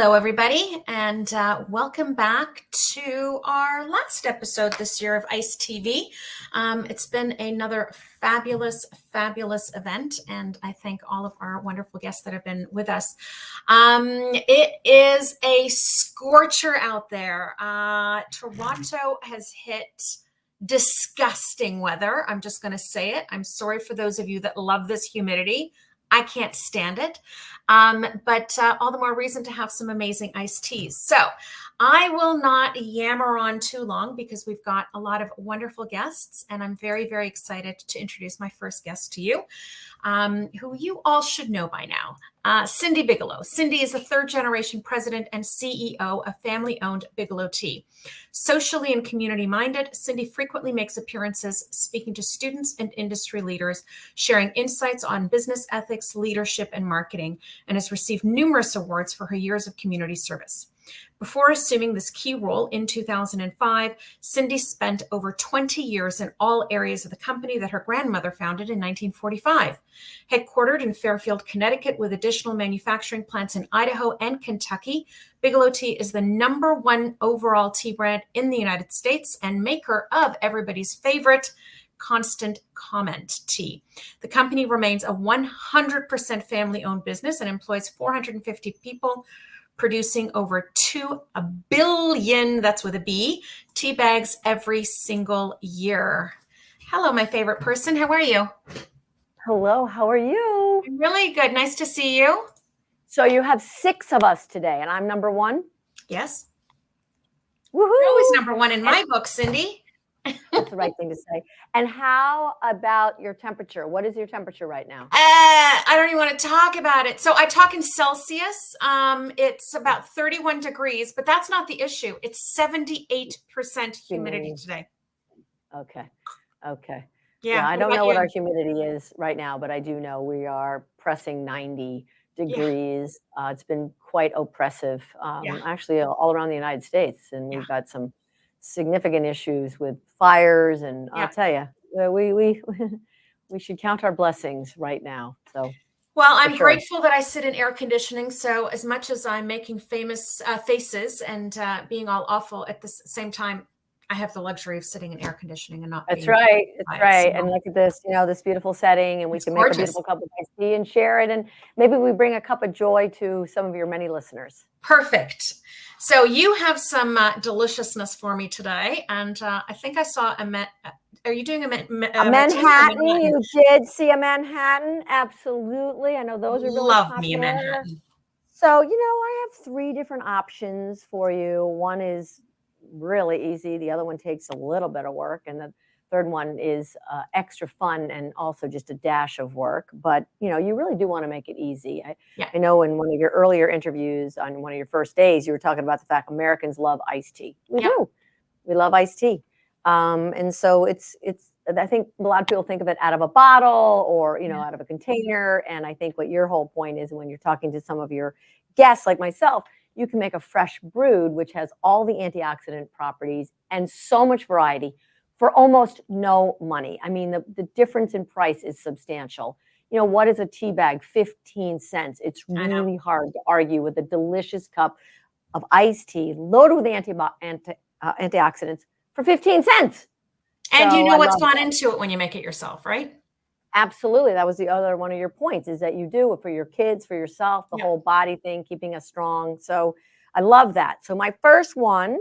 Hello, everybody, and welcome back to our last episode this year of ICE TV. It's been another fabulous event, and I thank all of our wonderful guests that have been with us. It is a scorcher out there. Toronto has hit disgusting weather. I'm just going to say it. I'm sorry for those of you that love this humidity. I can't stand it. But all the more reason to have some amazing iced teas. So I will not yammer on too long because we've got a lot of wonderful guests, and I'm very, very excited to introduce my first guest to you, who you all should know by now. Cindy Bigelow. Cindy is a third-generation president and CEO of family-owned Bigelow Tea. Socially and community-minded, Cindy frequently makes appearances speaking to students and industry leaders, sharing insights on business ethics, leadership, and marketing, and has received numerous awards for her years of community service. Before assuming this key role in 2005, Cindy spent over 20 years in all areas of the company that her grandmother founded in 1945. Headquartered in Fairfield, Connecticut, with additional manufacturing plants in Idaho and Kentucky, Bigelow Tea is the #1 overall tea brand in the United States and maker of everybody's favorite Constant Comment tea. The company remains a 100% family-owned business and employs 450 people, producing over 2 billion, that's with a B, tea bags every single year. Hello, my favorite person. How are you? Hello, how are you? I'm really good. Nice to see you. So you have 6 of us today, and I'm number 1? Yes. Woohoo! You're always number 1 in my book, Cindy. That's the right thing to say. And how about your temperature? What is your temperature right now? I don't even want to talk about it. So I talk in Celsius. It's about 31 degrees, but that's not the issue. It's 78% humidity today. Okay. Yeah, I don't know what our humidity is right now, but I do know we are pressing 90 degrees. It's been quite oppressive, actually all around the United States. And we've got some significant issues with fires. And I'll tell you, we should count our blessings right now. So, well, I'm grateful that I sit in air conditioning. So as much as I'm making famous faces and being all awful at the same time, I have the luxury of sitting in air conditioning and not. That's right. That's right. And look at this, this beautiful setting, and we can make a beautiful cup of iced tea and share it. And maybe we bring a cup of joy to some of your many listeners. Perfect. So you have some deliciousness for me today, and I think I saw are you doing a Manhattan? You did see a Manhattan? Absolutely. I know those are really popular. Me a Manhattan. So, I have 3 different options for you. One is really easy. The other one takes a little bit of work. And the third one is extra fun and also just a dash of work. But, you really do want to make it easy. I know in one of your earlier interviews on one of your first days, you were talking about the fact Americans love iced tea. We do. We love iced tea. And so it's, I think a lot of people think of it out of a bottle or, out of a container. And I think what your whole point is when you're talking to some of your guests like myself, you can make a fresh brewed, which has all the antioxidant properties and so much variety for almost no money. I mean, the difference in price is substantial. What is a tea bag? 15 cents. It's really hard to argue with a delicious cup of iced tea loaded with antioxidants for 15 cents. And so what's gone into it when you make it yourself, right? Absolutely. That was the other one of your points, is that you do it for your kids, for yourself, the whole body thing, keeping us strong. So I love that. So my first one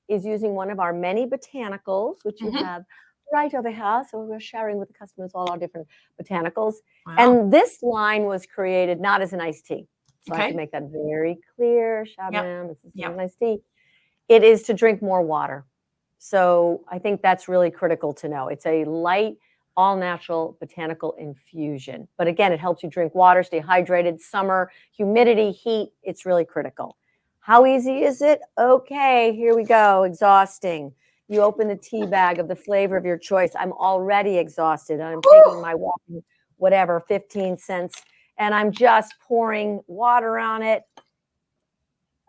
is using one of our many botanicals, which you have right over here. So we're sharing with the customers all our different botanicals. Wow. And this line was created not as an iced tea. So I have to make that very clear. Shabam, this is an iced tea. It is to drink more water. So I think that's really critical to know. It's a light, all-natural botanical infusion. But again, it helps you drink water, stay hydrated, summer, humidity, heat. It's really critical. How easy is it? Okay, here we go. Exhausting. You open the tea bag of the flavor of your choice. I'm already exhausted. I'm taking my walking, 15 cents, and I'm just pouring water on it.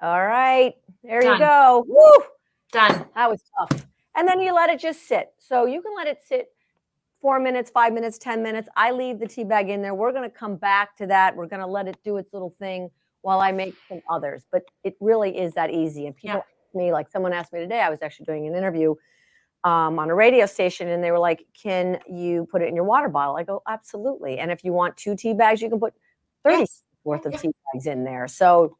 All right, there you go. Woo! Done. That was tough. And then you let it just sit. So you can let it sit 4 minutes, 5 minutes, 10 minutes. I leave the tea bag in there. We're going to come back to that. We're going to let it do its little thing while I make some others. But it really is that easy. And people ask me, like someone asked me today, I was actually doing an interview on a radio station, and they were like, can you put it in your water bottle? I go, absolutely. And if you want 2 tea bags, you can put 30 worth of tea bags in there. So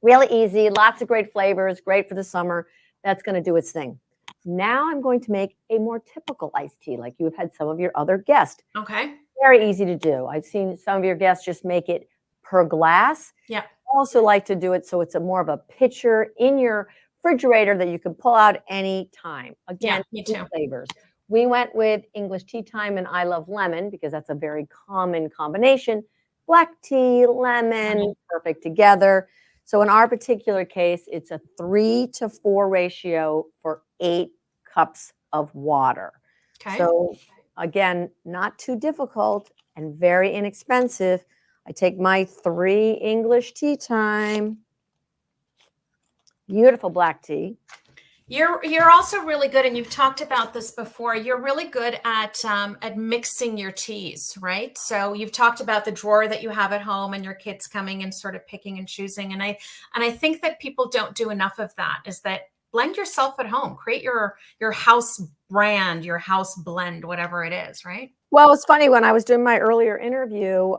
really easy, lots of great flavors, great for the summer. That's going to do its thing. Now I'm going to make a more typical iced tea, like you have had some of your other guests. Okay. Very easy to do. I've seen some of your guests just make it per glass. Yeah. I also like to do it so it's a more of a pitcher in your refrigerator that you can pull out any time. Again, me too. Flavors. We went with English tea time and I love lemon because that's a very common combination. Black tea, lemon, perfect together. So in our particular case, it's a 3-to-4 ratio for 8 cups of water. Okay. So again, not too difficult and very inexpensive. I take my 3 English tea time. Beautiful black tea. You're also really good, and you've talked about this before. You're really good at mixing your teas, right? So you've talked about the drawer that you have at home, and your kids coming and sort of picking and choosing. And I think that people don't do enough of that. Is that blend yourself at home, create your house brand, your house blend, whatever it is, right? Well, it's funny, when I was doing my earlier interview,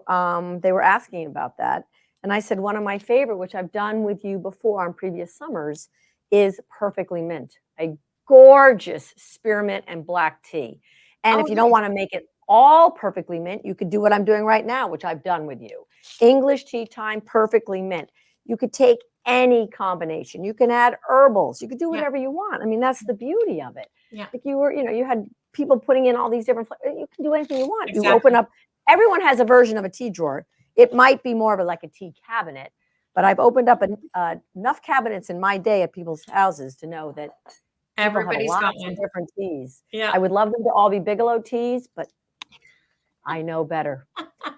they were asking about that. And I said, one of my favorite, which I've done with you before on previous summers, is Perfectly Mint, a gorgeous spearmint and black tea. And if you don't want to make it all Perfectly Mint, you could do what I'm doing right now, which I've done with you. English tea time, Perfectly Mint. You could take any combination. You can add herbals. You could do whatever you want. I mean, that's the beauty of it. Yeah. Like you had people putting in all these different flavors. You can do anything you want. Exactly. You open up, everyone has a version of a tea drawer. It might be more of like a tea cabinet, but I've opened up enough cabinets in my day at people's houses to know that everybody's got some different teas. Yeah. I would love them to all be Bigelow teas, but I know better.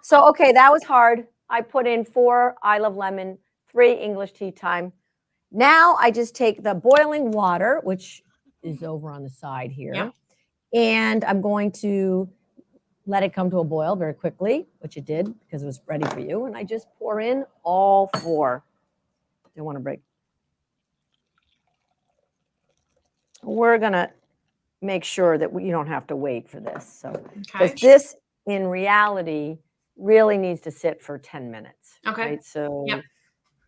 So, okay, that was hard. I put in 4 I Love Lemon, 3 English tea time. Now I just take the boiling water, which is over on the side here, and I'm going to let it come to a boil very quickly, which it did because it was ready for you. And I just pour in all 4. Don't want to break. We're going to make sure that you don't have to wait for this. So, because this in reality really needs to sit for 10 minutes. Okay. Right? So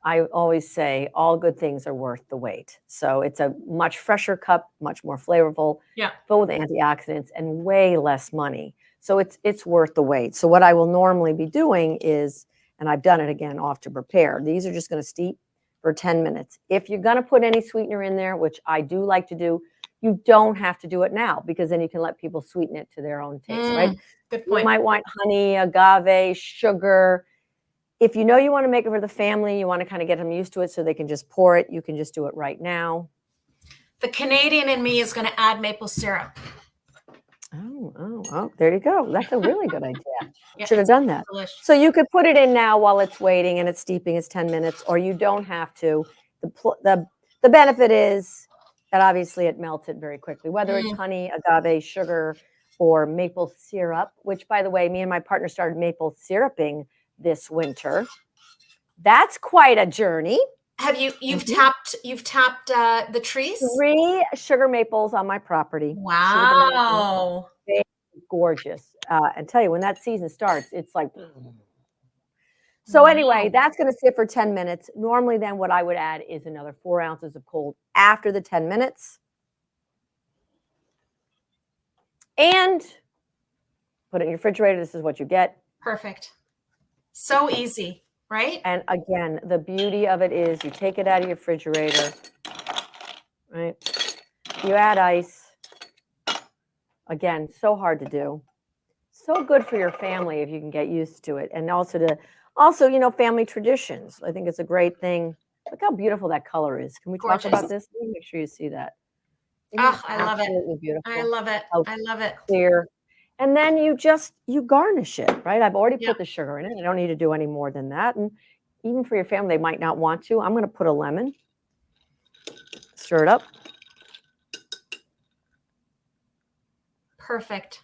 I always say all good things are worth the wait. So it's a much fresher cup, much more flavorful, filled with antioxidants, and way less money. So it's worth the wait. So what I will normally be doing is, and I've done it again off to prepare, these are just going to steep for 10 minutes. If you're going to put any sweetener in there, which I do like to do, you don't have to do it now, because then you can let people sweeten it to their own taste, right? Good point. You might want honey, agave, sugar. If you know you want to make it for the family, you want to kind of get them used to it so they can just pour it, you can just do it right now. The Canadian in me is going to add maple syrup. Oh, there you go. That's a really good idea. Should have done that. Delicious. So you could put it in now while it's waiting and it's steeping. It's 10 minutes, or you don't have to. The benefit is that obviously it melts it very quickly, whether it's honey, agave, sugar, or maple syrup, which, by the way, me and my partner started maple syruping this winter. That's quite a journey. Have you've tapped the trees? 3 sugar maples on my property. Wow. Gorgeous. And tell you, when that season starts, it's like. So anyway, that's going to sit for 10 minutes. Normally then what I would add is another 4 ounces of cold after the 10 minutes. And put it in your refrigerator. This is what you get. Perfect. So easy, right? And again, the beauty of it is you take it out of your refrigerator, right? You add ice. Again, so hard to do. So good for your family if you can get used to it. And also, family traditions. I think it's a great thing. Look how beautiful that color is. Can we talk about this? Let me make sure you see that. Oh, I love it. Beautiful. I love it. I love it. Clear. And then you garnish it, right? I've already put the sugar in it. I don't need to do any more than that. And even for your family, they might not want to. I'm going to put a lemon. Stir it up. Perfect.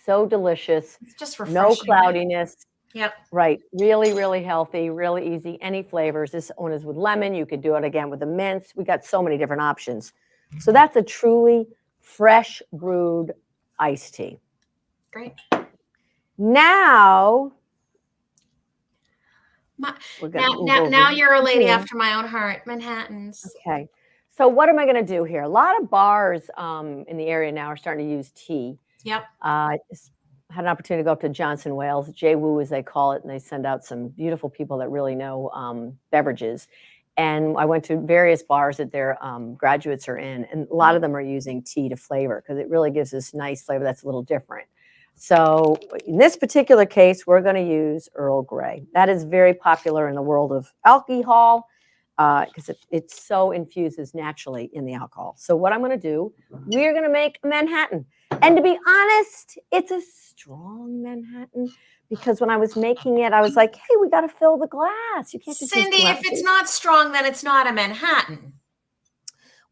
So delicious. It's just refreshing. No cloudiness. Yep. Right. Really, really healthy, really easy. Any flavors. This one is with lemon. You could do it again with the mints. We got so many different options. So that's a truly fresh brewed iced tea. Great. Now, now you're a lady after my own heart. Manhattans. Okay. So what am I going to do here? A lot of bars in the area now are starting to use tea. Yep. Had an opportunity to go up to Johnson Wales, J-Woo as they call it, and they send out some beautiful people that really know beverages. And I went to various bars that their graduates are in, and a lot of them are using tea to flavor because it really gives this nice flavor that's a little different. So in this particular case, we're going to use Earl Grey. That is very popular in the world of alcohol because it so infuses naturally in the alcohol. So what I'm going to do, we're going to make a Manhattan. And to be honest, it's a strong Manhattan because when I was making it, I was like, hey, we got to fill the glass. You can't just Cindy, if it's not strong, then it's not a Manhattan.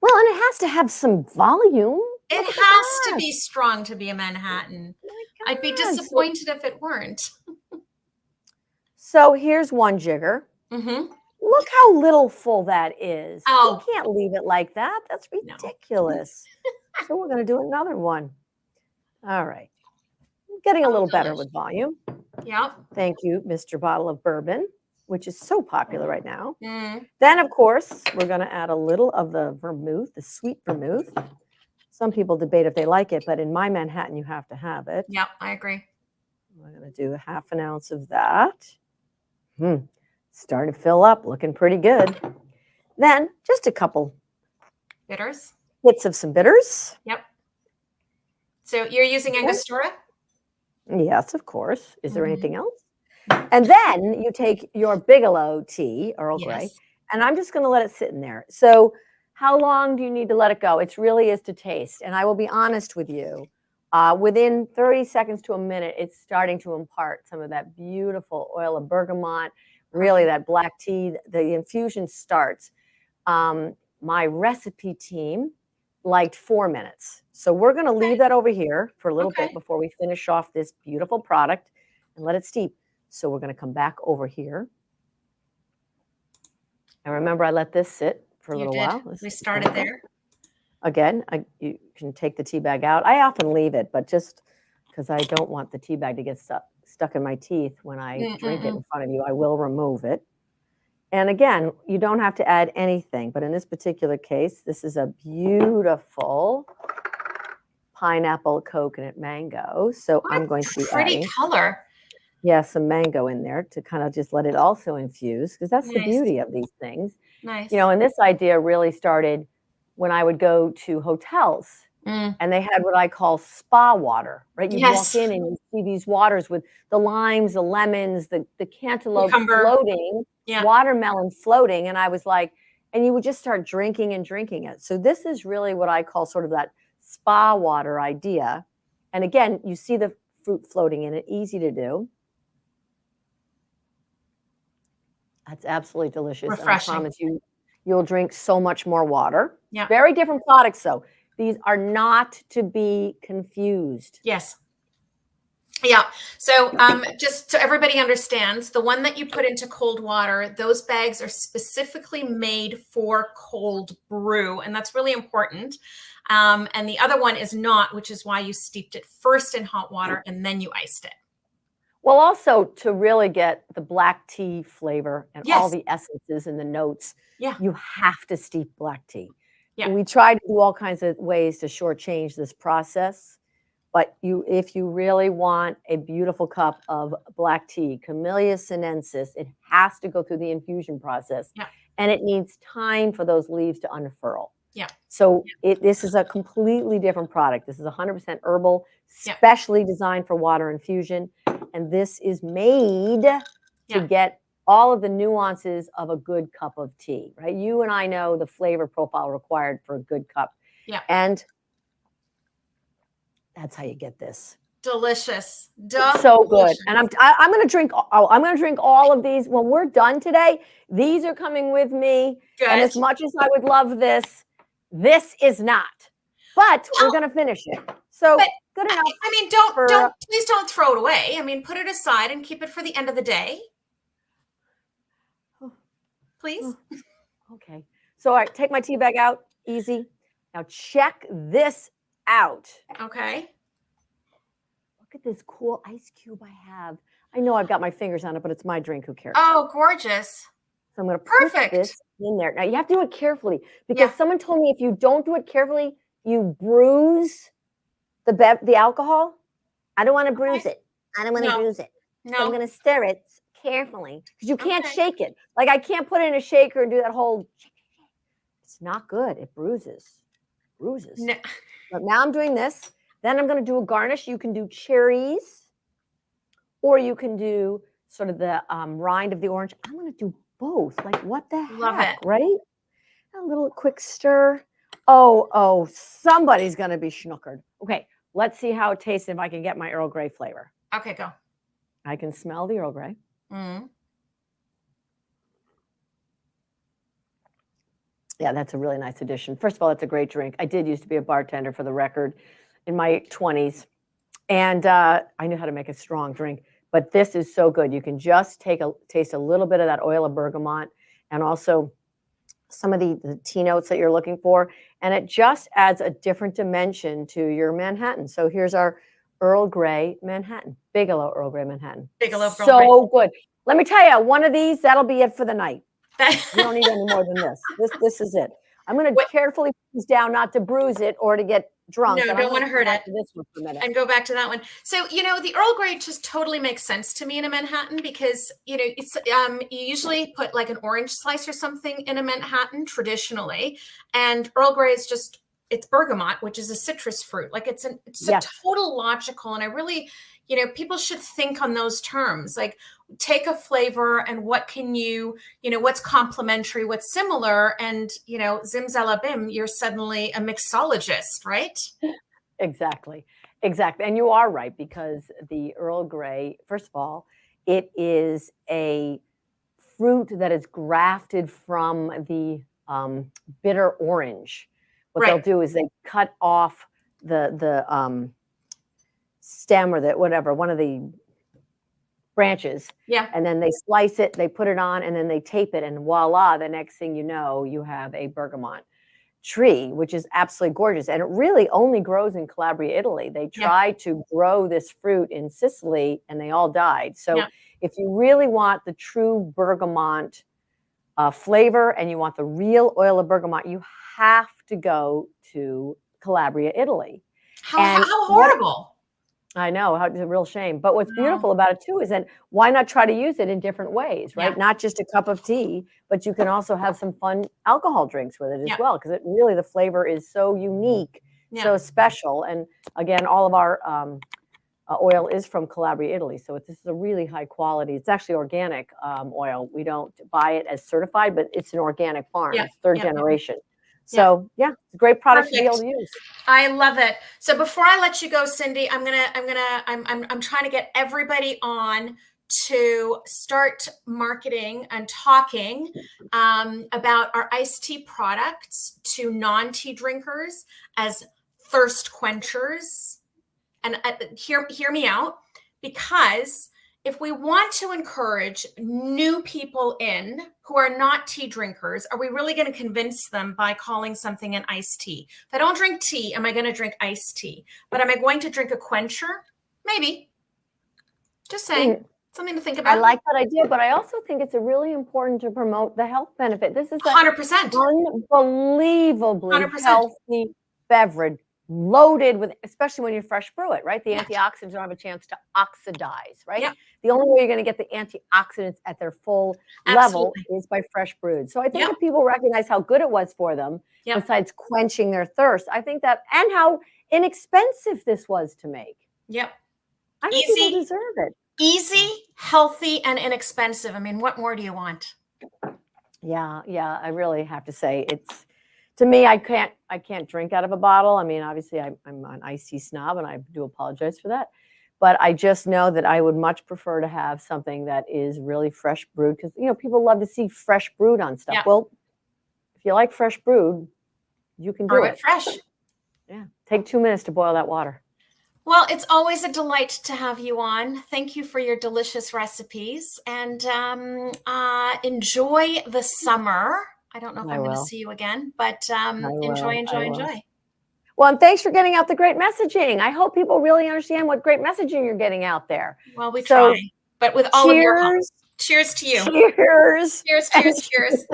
Well, and it has to have some volume. It has to be strong to be a Manhattan. I'd be disappointed if it weren't. So here's one jigger. Mm-hmm. Look how little full that is. Oh. You can't leave it like that. That's ridiculous. No. So we're going to do another one. All right. Getting a little better with volume. Yep. Thank you, Mr. Bottle of Bourbon, which is so popular right now. Mm. Then, of course, we're going to add a little of the vermouth, the sweet vermouth. Some people debate if they like it, but in my Manhattan, you have to have it. Yep, I agree. We're going to do a half an ounce of that. Starting to fill up, looking pretty good. Then just a couple bitters. Bits of some bitters. Yep. So you're using Angostura? Yes, of course. Is there anything else? And then you take your Bigelow tea, Earl Grey, and I'm just going to let it sit in there. So how long do you need to let it go? It really is to taste. And I will be honest with you. Within 30 seconds to a minute, it's starting to impart some of that beautiful oil of bergamot, really that black tea. The infusion starts. My recipe team liked 4 minutes. So we're going to leave that over here for a little bit before we finish off this beautiful product and let it steep. So we're going to come back over here. And remember, I let this sit for a little while. We started there. Again, you can take the tea bag out. I often leave it, but just because I don't want the tea bag to get stuck in my teeth when I drink it in front of you, I will remove it. And again, you don't have to add anything, but in this particular case, this is a beautiful pineapple coconut mango. So I'm going to be adding color. Yeah, some mango in there to kind of just let it also infuse, because that's the beauty of these things. Nice. You know, and this idea really started when I would go to hotels and they had what I call spa water, right? You walk in and you see these waters with the limes, the lemons, the cantaloupe floating, watermelon floating. And I was like, and you would just start drinking and drinking it. So this is really what I call sort of that spa water idea. And again, you see the fruit floating in it, easy to do. That's absolutely delicious. Refreshing. And I promise you, you'll drink so much more water. Yeah. Very different products, though. These are not to be confused. Yes. Yeah. So just so everybody understands, the one that you put into cold water, those bags are specifically made for cold brew. And that's really important. And the other one is not, which is why you steeped it first in hot water and then you iced it. Well, also to really get the black tea flavor and all the essences and the notes, you have to steep black tea. Yeah. We try to do all kinds of ways to shortchange this process, but if you really want a beautiful cup of black tea, Camellia Sinensis, it has to go through the infusion process, and it needs time for those leaves to unfurl. Yeah. So this is a completely different product. This is 100% herbal, specially designed for water infusion. And this is made to get all of the nuances of a good cup of tea, right? You and I know the flavor profile required for a good cup. Yeah. And that's how you get this. Delicious. So good. And I'm going to drink all of these. When we're done today, these are coming with me. Good. And as much as I would love this, this is not. But we're going to finish it. So good enough. I mean, please don't throw it away. I mean, put it aside and keep it for the end of the day. Please. Okay. So all right, take my tea bag out. Easy. Now check this out. Okay. Look at this cool ice cube I have. I know I've got my fingers on it, but it's my drink. Who cares? Oh, gorgeous. So I'm going to put this in there. Now you have to do it carefully because someone told me if you don't do it carefully, you bruise the alcohol. I don't want to bruise it. I don't want to bruise it. No. So I'm going to stir it carefully because you can't shake it. Like I can't put it in a shaker and do that whole. It's not good. It bruises. No. But now I'm doing this. Then I'm going to do a garnish. You can do cherries, or you can do sort of the rind of the orange. I'm going to do both. Like what the heck, right? A little quick stir. Oh, somebody's going to be schnookered. Okay, let's see how it tastes if I can get my Earl Grey flavor. Okay, go. I can smell the Earl Grey. Mm-hmm. Yeah, that's a really nice addition. First of all, it's a great drink. I did used to be a bartender, for the record, in my 20s. And I knew how to make a strong drink. But this is so good. You can just taste a little bit of that oil of bergamot and also some of the tea notes that you're looking for. And it just adds a different dimension to your Manhattan. So here's our Earl Grey Manhattan. Bigelow Earl Grey Manhattan. Bigelow Earl Grey. So good. Let me tell you, one of these, that'll be it for the night. You don't need any more than this. This is it. I'm going to carefully put this down, not to bruise it or to get drunk. No, don't want to hurt it. This one for a minute. And go back to that one. So, the Earl Grey just totally makes sense to me in a Manhattan because, it's you usually put like an orange slice or something in a Manhattan traditionally. And Earl Grey is just, it's bergamot, which is a citrus fruit. Like it's a total logical. And I really, people should think on those terms, like take a flavor and what can you, what's complementary, what's similar. And, zimzalabim, you're suddenly a mixologist, right? Exactly. And you are right, because the Earl Grey, first of all, it is a fruit that is grafted from the bitter orange. What they'll do is they cut off the stem or one of the branches. Yeah. And then they slice it, they put it on, and then they tape it, and voila, the next thing you know, you have a bergamot tree, which is absolutely gorgeous. And it really only grows in Calabria, Italy. They tried to grow this fruit in Sicily and they all died. So if you really want the true bergamot flavor and you want the real oil of bergamot, you have to go to Calabria, Italy. How horrible. I know, it's a real shame. But what's beautiful about it too is that why not try to use it in different ways, right? Not just a cup of tea, but you can also have some fun alcohol drinks with it as well, because the flavor is so unique, so special. And again, all of our oil is from Calabria, Italy. So this is a really high quality. It's actually organic oil. We don't buy it as certified, but it's an organic farm. It's third generation. So it's a great product to be able to use. I love it. So before I let you go, Cindy, I'm trying to get everybody on to start marketing and talking about our iced tea products to non-tea drinkers as thirst quenchers. And hear me out, because if we want to encourage new people in who are not tea drinkers, are we really going to convince them by calling something an iced tea? If I don't drink tea, am I going to drink iced tea? But am I going to drink a quencher? Maybe. Just saying. Something to think about. I like that idea, but I also think it's really important to promote the health benefit. This is 100%. Unbelievably 100%. healthy beverage, loaded with, especially when you fresh brew it, right? The antioxidants don't have a chance to oxidize, right? Yep. The only way you're going to get the antioxidants at their full level is by fresh brewed. So I think if people recognize how good it was for them, besides quenching their thirst, I think that, and how inexpensive this was to make. Yep. I think people deserve it. Easy, healthy, and inexpensive. I mean, what more do you want? Yeah. I really have to say, it's, to me, I can't drink out of a bottle. I mean, obviously, I'm an iced tea snob, and I do apologize for that. But I just know that I would much prefer to have something that is really fresh brewed, because people love to see fresh brewed on stuff. Yeah. Well, if you like fresh brewed, you can brew it fresh. Yeah, take 2 minutes to boil that water. Well, it's always a delight to have you on. Thank you for your delicious recipes and enjoy the summer. I don't know if I I'm going to will. see you again, but I enjoy, will. I enjoy, will. enjoy. Well, and thanks for getting out the great messaging. I hope people really understand what great messaging you're getting out there. Well, we So try, but with all of your help. cheers, Cheers to you. cheers, Cheers, and cheers, cheers.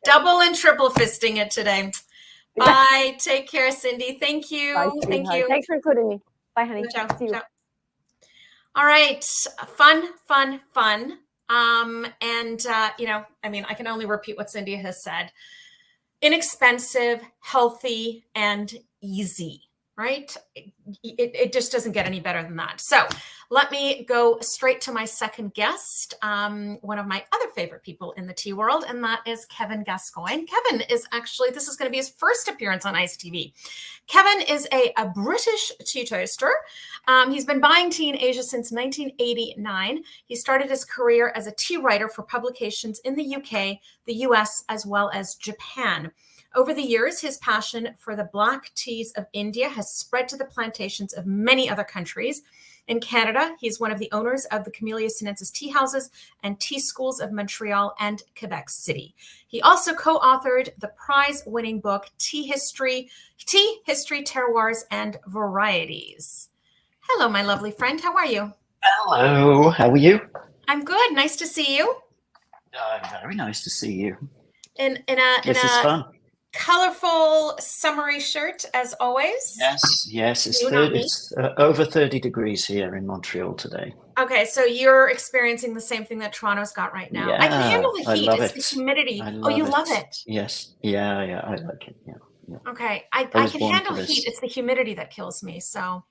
Double and triple fisting it today. Bye. Take care, Cindy. Thank you. Bye, Thank sweetheart. you. Thanks for including me. Bye, honey. Ciao, See you. ciao. All right. Fun, fun, fun. I can only repeat what Cindy has said. Inexpensive, healthy, and easy, right? It just doesn't get any better than that. So let me go straight to my second guest, one of my other favorite people in the tea world, and that is Kevin Gascoigne. Kevin is actually, this is going to be his first appearance on ICE TV. Kevin is a British tea toaster. He's been buying tea in Asia since 1989. He started his career as a tea writer for publications in the UK, the US, as well as Japan. Over the years, his passion for the black teas of India has spread to the plantations of many other countries. In Canada, he's one of the owners of the Camellia Sinensis tea houses and tea schools of Montreal and Quebec City. He also co-authored the prize-winning book, Tea History, Terroirs, and Varieties. Hello, my lovely friend. How are you? Hello. How are you? I'm good. Nice to see you. Very nice to see you. In This is fun. colorful, summery shirt, as always. Yes. It's over 30 degrees here in Montreal today. Okay, so you're experiencing the same thing that Toronto's got right now. Yeah, I can handle the heat. I love It's the humidity. you love it. Yes. Yeah, I like it. Yeah. Okay, I was can born handle for this. heat. It's the humidity that kills me. So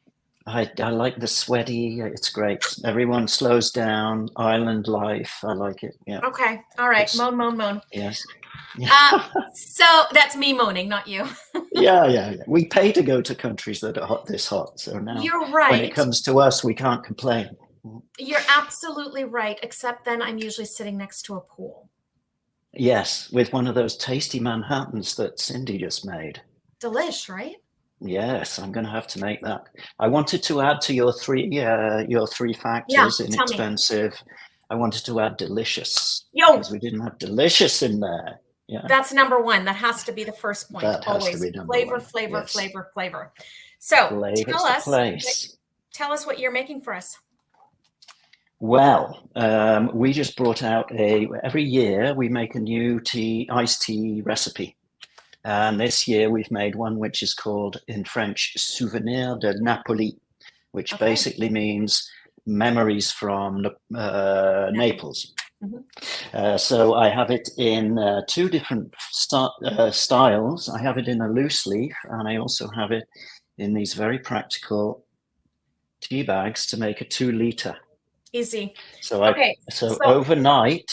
I like the sweaty. It's great. Everyone slows down. Island life. I like it. Yeah. okay, all right. Moan. Yes. So that's me moaning, not you. Yeah. We pay to go to countries that are this hot. So now, You're right. when it comes to us, we can't complain. You're absolutely right. Except then I'm usually sitting next to a pool. Yes, with one of those tasty Manhattans that Cindy just made. Delish, right? Yes, I'm going to have to make that. I wanted to add to your three factors, inexpensive. I wanted to add delicious. Because we didn't have delicious in there. Yeah. That's number one. That has to be the first point. That always. Has to be number flavor, one. Flavor. Yes. So tell us what you're making for us. Well, we just brought out every year we make a new iced tea recipe. And this year we've made one which is called, in French, Souvenir de Napoli, which basically means memories from Naples. Mm-hmm. So I have it in two different styles. I have it in a loose leaf, and I also have it in these very practical tea bags to make a 2-liter. Easy. So overnight,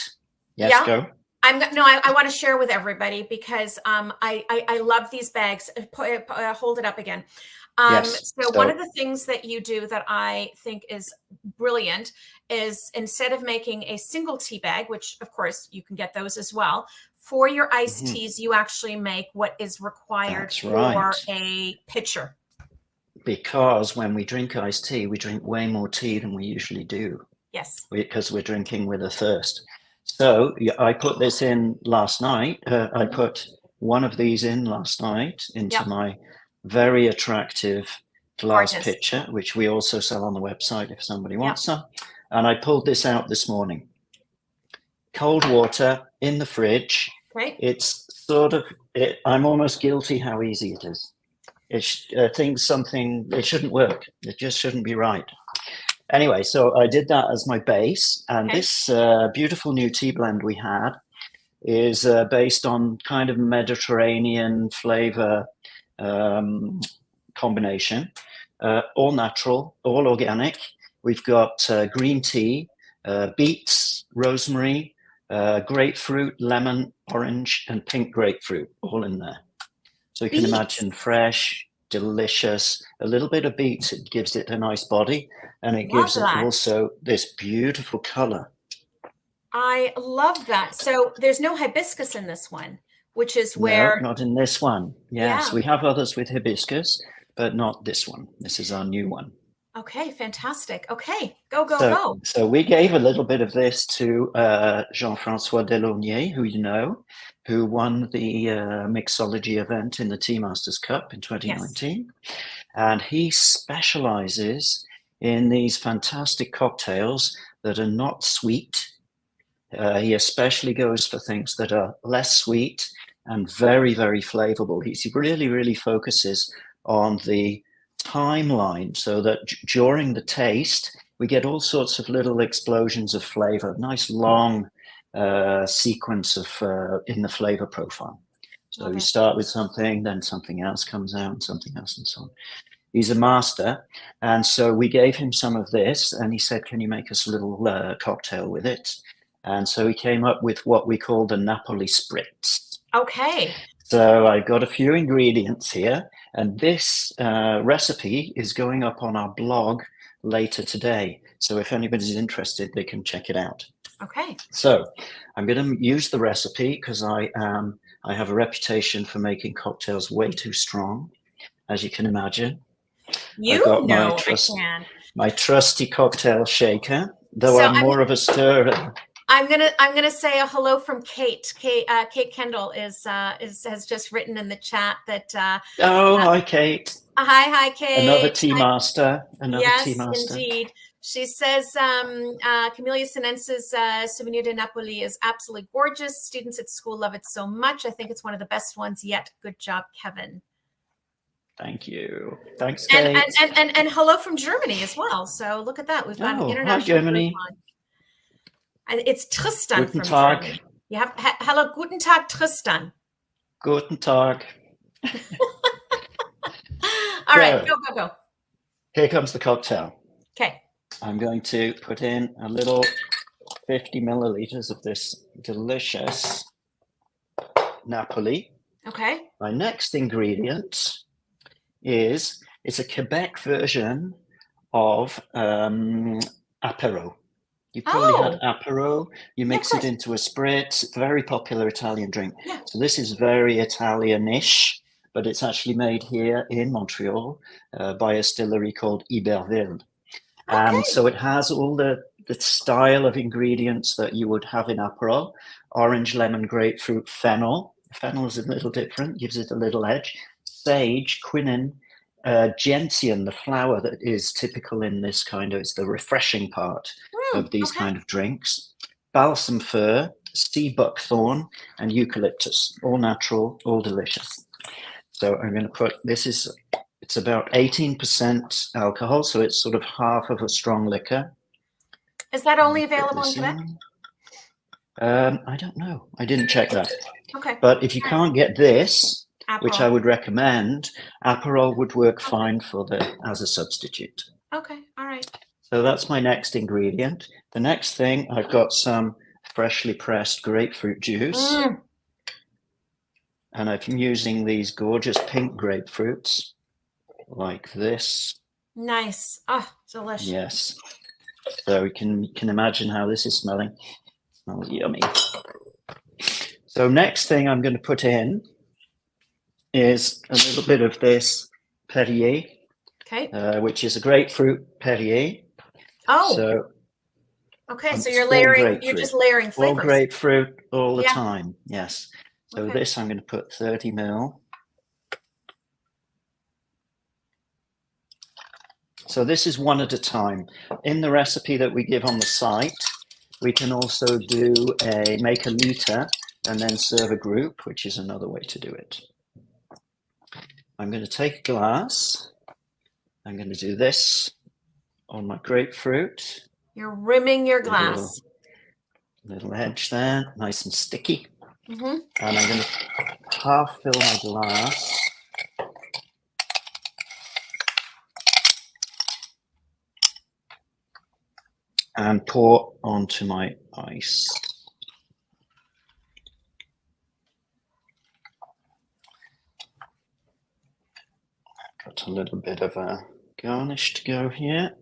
go. I want to share with everybody because I love these bags. Hold it up again. So one of the things that you do that I think is brilliant is instead of making a single tea bag, which of course you can get those as well, for your iced teas, you actually make what is required for a pitcher. Because when we drink iced tea, we drink way more tea than we usually do. Yes. Because we're drinking with a thirst. So I put this in last night. I put one of these in last night into my very attractive glass pitcher, which we also sell on the website if somebody wants some. And I pulled this out this morning. Cold water in the fridge. Right. It's sort of, I'm almost guilty how easy it is. It shouldn't work. It just shouldn't be right. Anyway, so I did that as my base, and this beautiful new tea blend we had is based on kind of Mediterranean flavor combination, all natural, all organic. We've got green tea, beets, rosemary, grapefruit, lemon, orange, and pink grapefruit, all in there. So you can imagine fresh, delicious, a little bit of beets, it gives it a nice body, and it gives it also this beautiful color. I love that. So there's no hibiscus in this one, which is where... No, not in this one. Yes, we have others with hibiscus, but not this one. This is our new one. Okay, fantastic. Okay, go. So we gave a little bit of this to Jean-Francois Delaunay, who you know, who won the mixology event in the Tea Masters Cup in 2019. Yes. And he specializes in these fantastic cocktails that are not sweet. He especially goes for things that are less sweet and very, very flavorful. He really focuses on the timeline so that during the taste, we get all sorts of little explosions of flavor, nice long sequence of in the flavor profile. So you start with something, then something else comes out, and something else, and so on. He's a master. And so we gave him some of this, and he said, can you make us a little cocktail with it? And so he came up with what we call the Napoli Spritz. Okay. So I've got a few ingredients here, and this recipe is going up on our blog later today. So if anybody's interested, they can check it out. Okay. So I'm going to use the recipe because I have a reputation for making cocktails way too strong, as you can imagine. You know I can. My trusty cocktail shaker, though I'm more of a stirrer. I'm gonna say a hello from Kate. Kate Kendall has just written in the chat that. Hi, Kate. Hi, Kate. Another tea master. Yes, indeed. She says Camellia Sinensis Souvenir de Napoli is absolutely gorgeous. Students at school love it so much. I think it's one of the best ones yet. Good job, Kevin. Thank you. Thanks, Kate. And hello from Germany as well. So look at that. We've got an international. Hi, Germany. And it's Tristan Guten from Tag. Germany. You have hello, Guten Tag, Tristan. Guten Tag. All right, go. Here comes the cocktail. Okay. I'm going to put in a little 50 milliliters of this delicious Napoli. Okay. My next ingredient is, it's a Quebec version of Apero. You've probably had Apero. You mix it into a spritz. Very popular Italian drink. Yeah. So this is very Italian-ish, but it's actually made here in Montreal by a distillery called Iberville. And so it has all the style of ingredients that you would have in Aperol. Orange, lemon, grapefruit, fennel. Fennel is a little different, gives it a little edge. Sage, quinine, gentian, the flower that is typical in this kind of, it's the refreshing part of these kind of drinks. Balsam fir, sea buckthorn, and eucalyptus, all natural, all delicious. So I'm going to put, it's about 18% alcohol, so it's sort of half of a strong liquor. Is that only available in Quebec? I don't know. I didn't check that. Okay. But if you can't get this, Aperol, which I would recommend, Aperol would work fine as a substitute. Okay. All right. So that's my next ingredient. The next thing, I've got some freshly pressed grapefruit juice. And I'm using these gorgeous pink grapefruits like this. Nice. Oh, delicious. Yes. So you can imagine how this is smelling. It smells yummy. So next thing I'm going to put in is a little bit of this Perrier, which is a grapefruit Perrier. Oh. So okay, so you're layering. You're just layering flavors. All grapefruit all the time. Yes. So this I'm going to put 30 ml. So this is one at a time. In the recipe that we give on the site, we can also make a liter and then serve a group, which is another way to do it. I'm going to take a glass. I'm going to do this on my grapefruit. You're rimming your glass. Little edge there, nice and sticky. Mm-hmm. And I'm going to half fill my glass. And pour onto my ice. Got a little bit of a garnish to go here.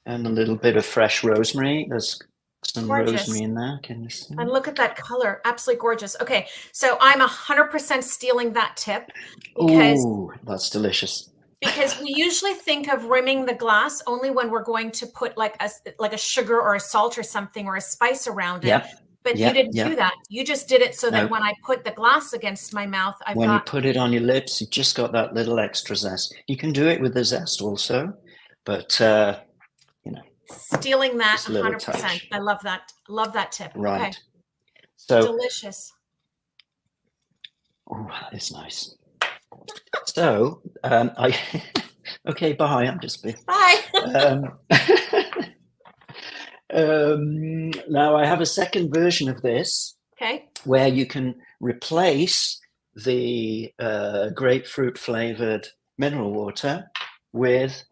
And a little bit of fresh rosemary. There's some rosemary in there. Can you see? And look at that color. Absolutely gorgeous. Okay, so I'm 100% stealing that tip. Oh, that's delicious. because we usually think of rimming the glass only when we're going to put like a sugar or a salt or something or a spice around it. Yep. But you didn't do that. You just did it so that when I put the glass against my mouth, when you put it on your lips, you just got that little extra zest. You can do it with the zest also, but stealing that 100%. Touch. I love that. Love that tip. Right. Okay. So delicious. Oh, that is nice. So okay, bye. I'm just bye. Now I have a second version of this. Okay. Where you can replace the grapefruit flavored mineral water with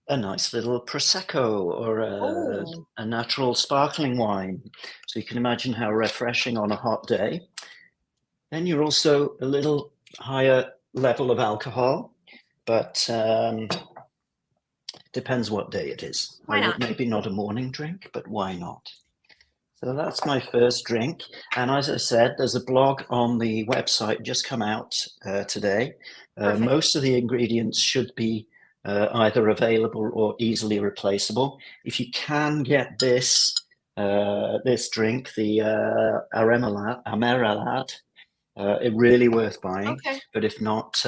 a nice little Prosecco or a natural sparkling wine. So you can imagine how refreshing on a hot day. Then you're also a little higher level of alcohol, but depends what day it is. Why not? Maybe not a morning drink, but why not? So that's my first drink. And as I said, there's a blog on the website just come out today. Most of the ingredients should be either available or easily replaceable. If you can get this drink, the Amarelad, really worth buying. But if not,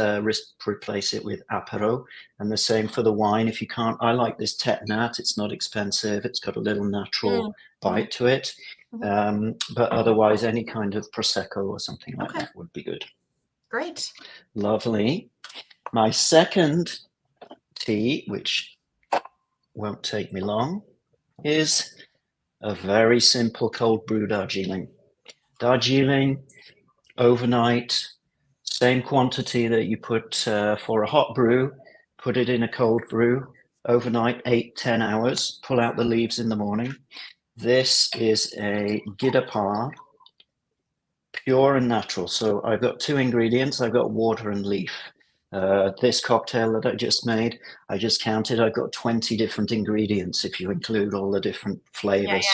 replace it with Apero. And the same for the wine. If you can't, I like this TaoTat. It's not expensive. It's got a little natural bite to it. But otherwise, any kind of Prosecco or something like that would be good. Great. Lovely. My second tea, which won't take me long, is a very simple cold brew Darjeeling. Darjeeling, overnight, same quantity that you put for a hot brew, put it in a cold brew, overnight, 8-10 hours, pull out the leaves in the morning. This is a Gidapar, pure and natural. So I've got two ingredients. I've got water and leaf. This cocktail that I just made, I just counted, I've got 20 different ingredients if you include all the different flavors.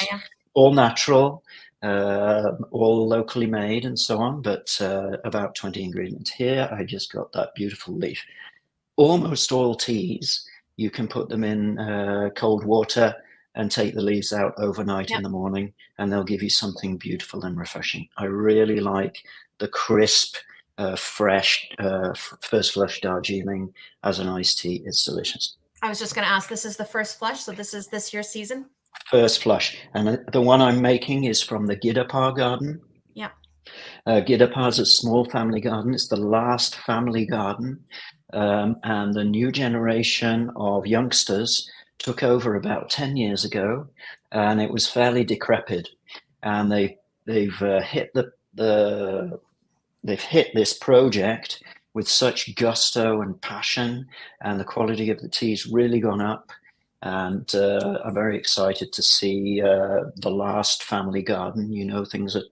All natural, all locally made and so on, but about 20 ingredients. Here, I just got that beautiful leaf. Almost all teas, you can put them in cold water and take the leaves out overnight in the morning, and they'll give you something beautiful and refreshing. I really like the crisp, fresh, first flush Darjeeling as an iced tea. It's delicious. I was just going to ask, this is the first flush, so this is this year's season? First flush. And the one I'm making is from the Gidapar garden. Yeah. Gidapar is a small family garden. It's the last family garden. And the new generation of youngsters took over about 10 years ago, and it was fairly decrepit. And they've hit they've hit this project with such gusto and passion, and the quality of the tea's really gone up. And I'm very excited to see the last family garden. You know, things are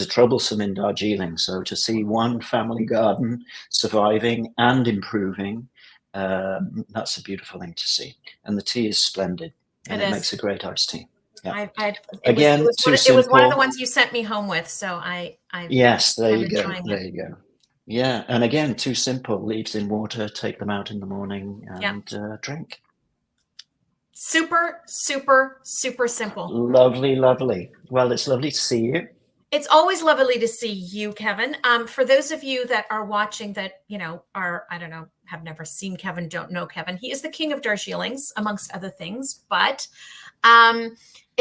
troublesome in Darjeeling, so to see one family garden surviving and improving, that's a beautiful thing to see. And the tea is splendid, and it makes a great iced tea. Yeah. It was one of the ones you sent me home with, so yes, there you go. There you go. Yeah, and again, too simple. Leaves in water, take them out in the morning, and drink. Super, super, super simple. Lovely, lovely. Well, it's lovely to see you. It's always lovely to see you, Kevin. For those of you that are watching that, are, I don't know, have never seen Kevin, don't know Kevin, he is the king of Darjeelings, amongst other things. But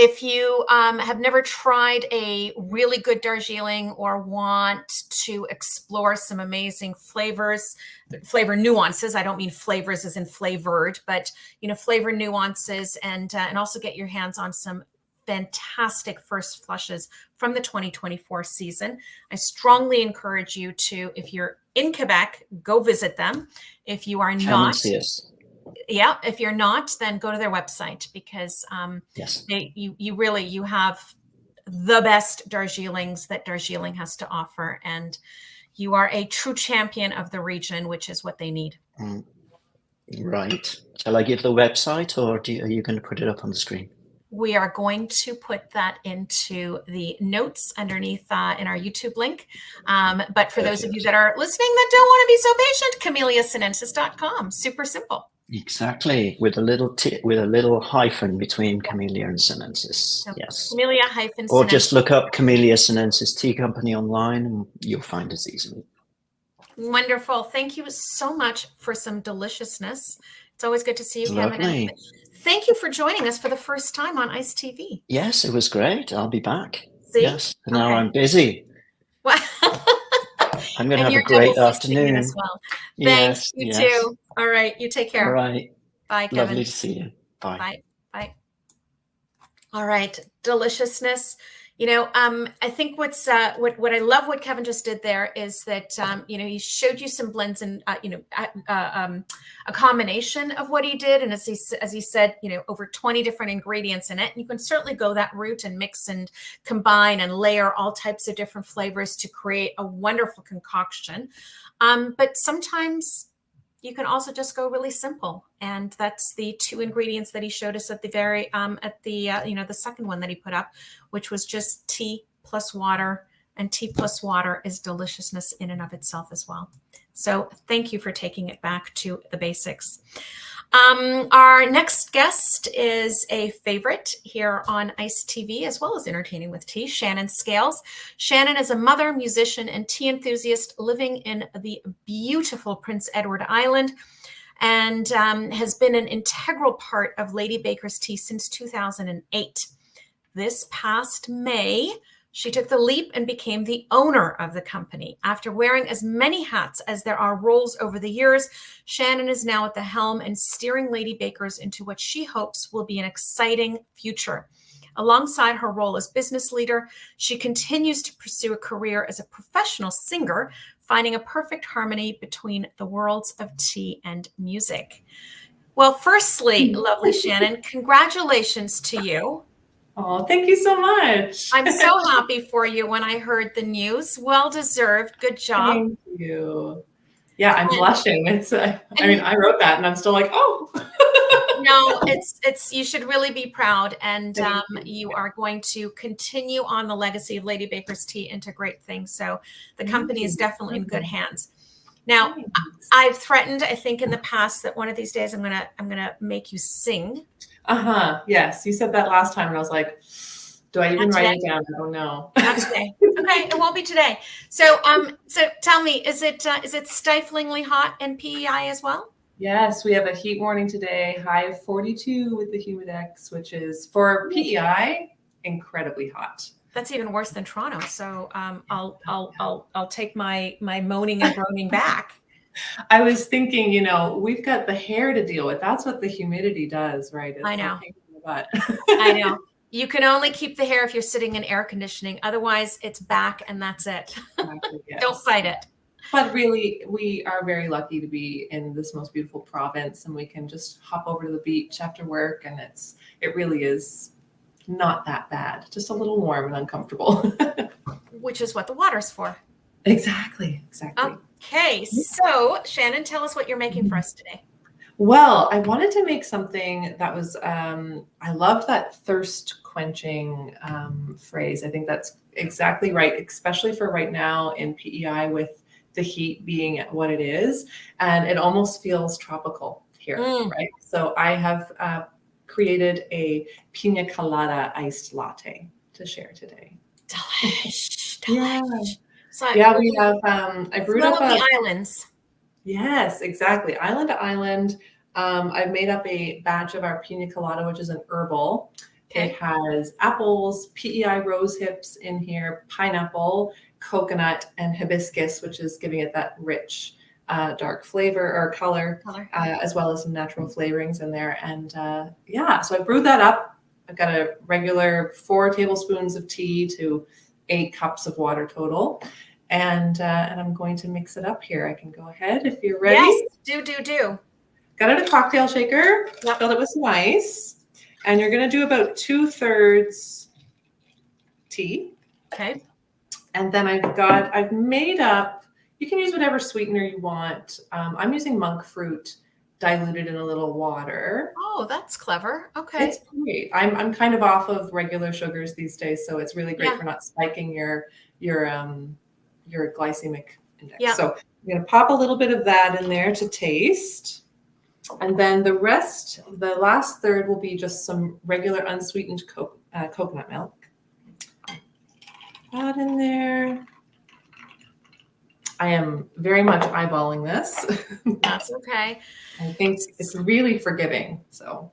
if you have never tried a really good Darjeeling or want to explore some amazing flavor nuances, I don't mean flavors as in flavored, but, flavor nuances and also get your hands on some fantastic first flushes from the 2024 season. I strongly encourage you to, if you're in Quebec, go visit them. If you are not, if you're not, then go to their website, because you have the best Darjeelings that Darjeeling has to offer, and you are a true champion of the region, which is what they need. Right. Shall I give the website, or are you going to put it up on the screen? We are going to put that into the notes underneath in our YouTube link. But for those of you that are listening that don't want to be so patient, CameliaSinensis.com. Super simple. Exactly, with a little hyphen between Camellia and Sinensis. So, Yes. Camellia hyphen Or Sinensis. just look up Camellia Sinensis Tea Company online and you'll find us easily. Wonderful. Thank you so much for some deliciousness. It's always good to see you, It's Kevin. lovely. And thank you for joining us for the first time on ICE TV. Yes, it was great. I'll be back. See? Yes, now Okay. I'm busy. Well, I'm going to and have a you're great double fisting it afternoon. as well. Yes, Thanks. You yes. too. All right. You take care. All right. Bye, Kevin. Lovely to see you. Bye. Bye. Bye. All right. Deliciousness. I think what I love what Kevin just did there is that, he showed you some blends and, a combination of what he did. And as he said, over 20 different ingredients in it. And you can certainly go that route and mix and combine and layer all types of different flavors to create a wonderful concoction. But sometimes you can also just go really simple. And that's the 2 ingredients that he showed us at the very, the second one that he put up, which was just tea plus water. And tea plus water is deliciousness in and of itself as well. So thank you for taking it back to the basics. Our next guest is a favorite here on ICE TV, as well as Entertaining with Tea, Shannon Scales. Shannon is a mother, musician, and tea enthusiast living in the beautiful Prince Edward Island, and has been an integral part of Lady Baker's Tea since 2008. This past May, she took the leap and became the owner of the company. After wearing as many hats as there are roles over the years, Shannon is now at the helm and steering Lady Baker's into what she hopes will be an exciting future. Alongside her role as business leader, she continues to pursue a career as a professional singer, finding a perfect harmony between the worlds of tea and music. Well, firstly, lovely Shannon, congratulations to you. Oh, thank you so much. I'm so happy for you when I heard the news. Well deserved. Good job. Thank you. Yeah, I'm blushing. It's I wrote that and I'm still like, oh. No, it's you should really be proud, and you are going to continue on the legacy of Lady Baker's Tea into great things. So the company is definitely in good hands. Now, I've threatened, I think, in the past that one of these days I'm gonna make you sing. Yes, you said that last time, and I was like, do I even write it down? Oh no. Not today. Okay, it won't be today. So tell me, is it stiflingly hot in PEI as well? Yes, we have a heat warning today, high of 42 with the humidex, which is for PEI incredibly hot. That's even worse than Toronto. So I'll take my moaning and groaning back. I was thinking, we've got the hair to deal with. That's what the humidity does, right? It's I know. Like I know. You can only keep the hair if you're sitting in air conditioning. Otherwise, it's back and that's it. Exactly, yes. Don't fight it. But really, we are very lucky to be in this most beautiful province, and we can just hop over to the beach after work, and it really is not that bad. Just a little warm and uncomfortable. Which is what the water's for. Exactly. Okay, so Shannon, tell us what you're making for us today. Well, I wanted to make something that was, I loved that thirst quenching phrase. I think that's exactly right, especially for right now in PEI with the heat being what it is. And it almost feels tropical here, right? So I have created a pina colada iced latte to share today. Delish. Yeah. So We have, I brewed up the islands. Yes, exactly. Island to island. I've made up a batch of our pina colada, which is an herbal. Okay. It has apples, PEI rose hips in here, pineapple, coconut, and hibiscus, which is giving it that rich, dark flavor or color. As well as some natural flavorings in there. And so I brewed that up. I've got a regular 4 tablespoons of tea to 8 cups of water total. And I'm going to mix it up here. I can go ahead if you're ready. Yes, do. Got it a cocktail shaker, filled it with some ice. And you're going to do about 2/3 tea. Okay. And then I've made up, you can use whatever sweetener you want. I'm using monk fruit diluted in a little water. Oh, that's clever. Okay. It's great. I'm kind of off of regular sugars these days, so it's really great Yeah. for not spiking your glycemic index. Yeah. So I'm going to pop a little bit of that in there to taste. And then the rest, the last third will be just some regular unsweetened coconut milk. That in there. I am very much eyeballing this. That's okay. I think it's really forgiving. So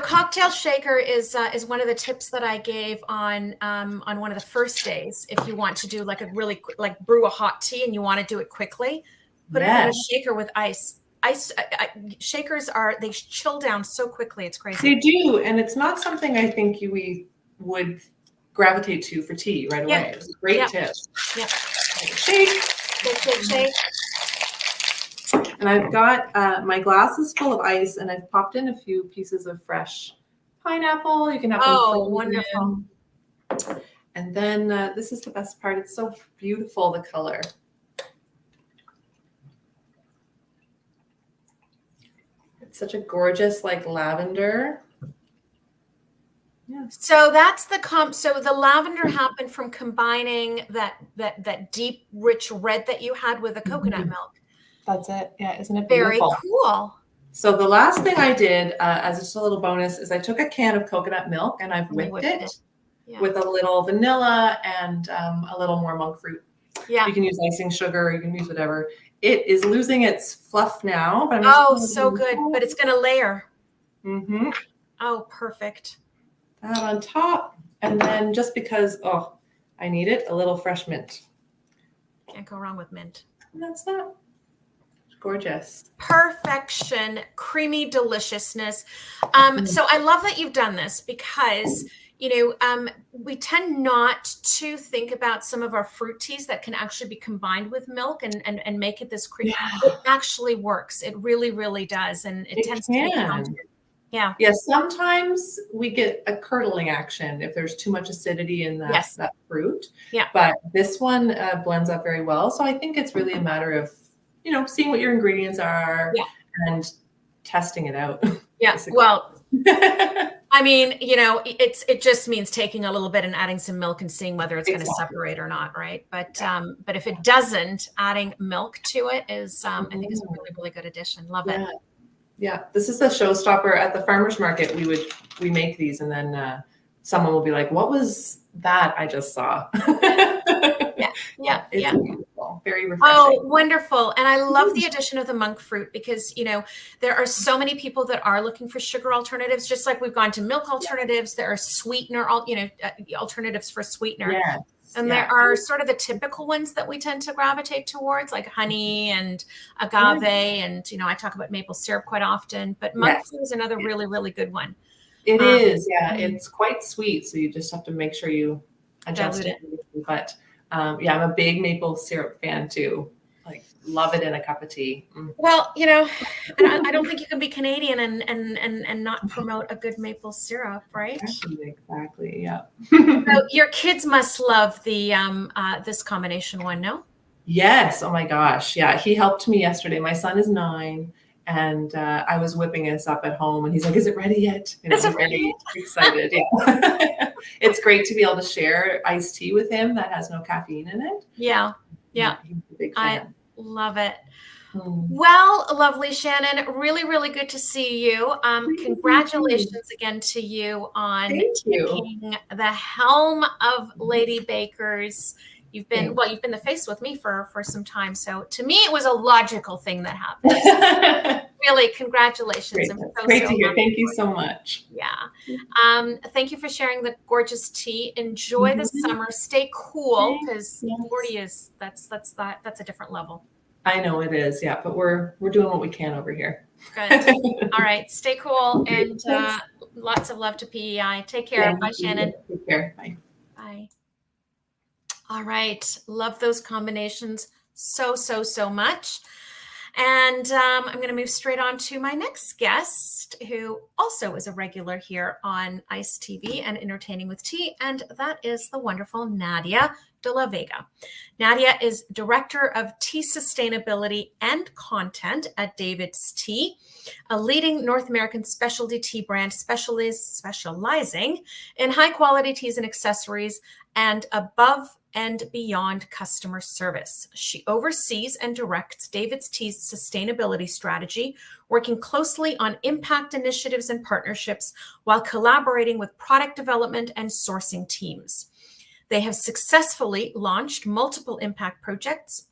cocktail shaker is one of the tips that I gave on one of the first days. If you want to do like a really like brew a hot tea and you want to do it quickly, put it in a shaker with ice. Shakers they chill down so quickly. It's crazy. They do, and it's not something I think we would gravitate to for tea right away. It's a great tip. Yeah. Shake. Shake. And I've got my glass is full of ice, and I've popped in a few pieces of fresh pineapple. You can have wonderful. And then this is the best part. It's so beautiful, the color. It's such a gorgeous like lavender. Yeah. So that's so the lavender happened from combining that deep, rich red that you had with the coconut milk. That's it. Yeah, isn't it very beautiful? cool? So the last thing I did as just a little bonus is I took a can of coconut milk and I've whipped it with a little vanilla and a little more monk fruit. Yeah. You can use icing sugar, you can use whatever. It is losing its fluff now. But so good. But it's going to layer. Mm-hmm. Oh, perfect. That on top. And then just because, I need it, a little fresh mint. Can't go wrong with mint. And that's that. Gorgeous. Perfection, creamy deliciousness. So I love that you've done this because, we tend not to think about some of our fruit teas that can actually be combined with milk and make it this creamy. Yeah. It actually works. It really, really does. And it tends to be counted. Yeah. Yes. Sometimes we get a curdling action if there's too much acidity in that fruit. Yeah. But this one blends up very well. So I think it's really a matter of, seeing what your ingredients are and testing it out. Yeah. Basically. Well, I mean, it just means taking a little bit and adding some milk and seeing whether it's going to separate or not. Right. But if it doesn't, adding milk to it is, I think is a really, really good addition. Love it. Yeah. This is a showstopper at the farmer's market. We make these and then someone will be like, what was that I just saw? Yeah. It's beautiful. Very refreshing. Oh, wonderful. And I love the addition of the monk fruit because, there are so many people that are looking for sugar alternatives, just like we've gone to milk alternatives. There are sweetener, alternatives for sweetener. Yes. And there are sort of the typical ones that we tend to gravitate towards, like honey and agave. And, I talk about maple syrup quite often, but monk fruit is another really, really good one. It is. Yeah. It's quite sweet. So you just have to make sure you adjust it. But I'm a big maple syrup fan too. Like love it in a cup of tea. Well, I don't think you can be Canadian and not promote a good maple syrup, right? Exactly. Yeah. So your kids must love the this combination one, no? Yes. Oh my gosh. Yeah. He helped me yesterday. My son is 9. And I was whipping this up at home, and he's like, "Is it ready yet?" Is it ready? Excited. Yeah. It's great to be able to share iced tea with him that has no caffeine in it. Yeah. He's a big fan. I love it. Well, lovely Shannon, really, really good to see you. Congratulations again to you on taking the helm of Lady Bakers. You've been the face with me for some time. So to me, it was a logical thing that happened. Really, congratulations. Great to hear. Thank you so much. Yeah. Thank you for sharing the gorgeous tea. Enjoy the summer. Stay cool because 40 is that's a different level. I know it is. Yeah, but we're doing what we can over here. Good. All right. Stay cool and lots of love to PEI. Take care. Bye, Shannon. Take care. Bye. Bye. All right. Love those combinations so much. And I'm going to move straight on to my next guest, who also is a regular here on ICE TV and Entertaining with Tea, and that is the wonderful Nadia de la Vega. Nadia is Director of Tea Sustainability and Content at DAVIDsTEA, a leading North American specialty tea brand specializing in high-quality teas and accessories and above and beyond customer service. She oversees and directs DAVIDsTEA's sustainability strategy, working closely on impact initiatives and partnerships while collaborating with product development and sourcing teams. They have successfully launched multiple impact projects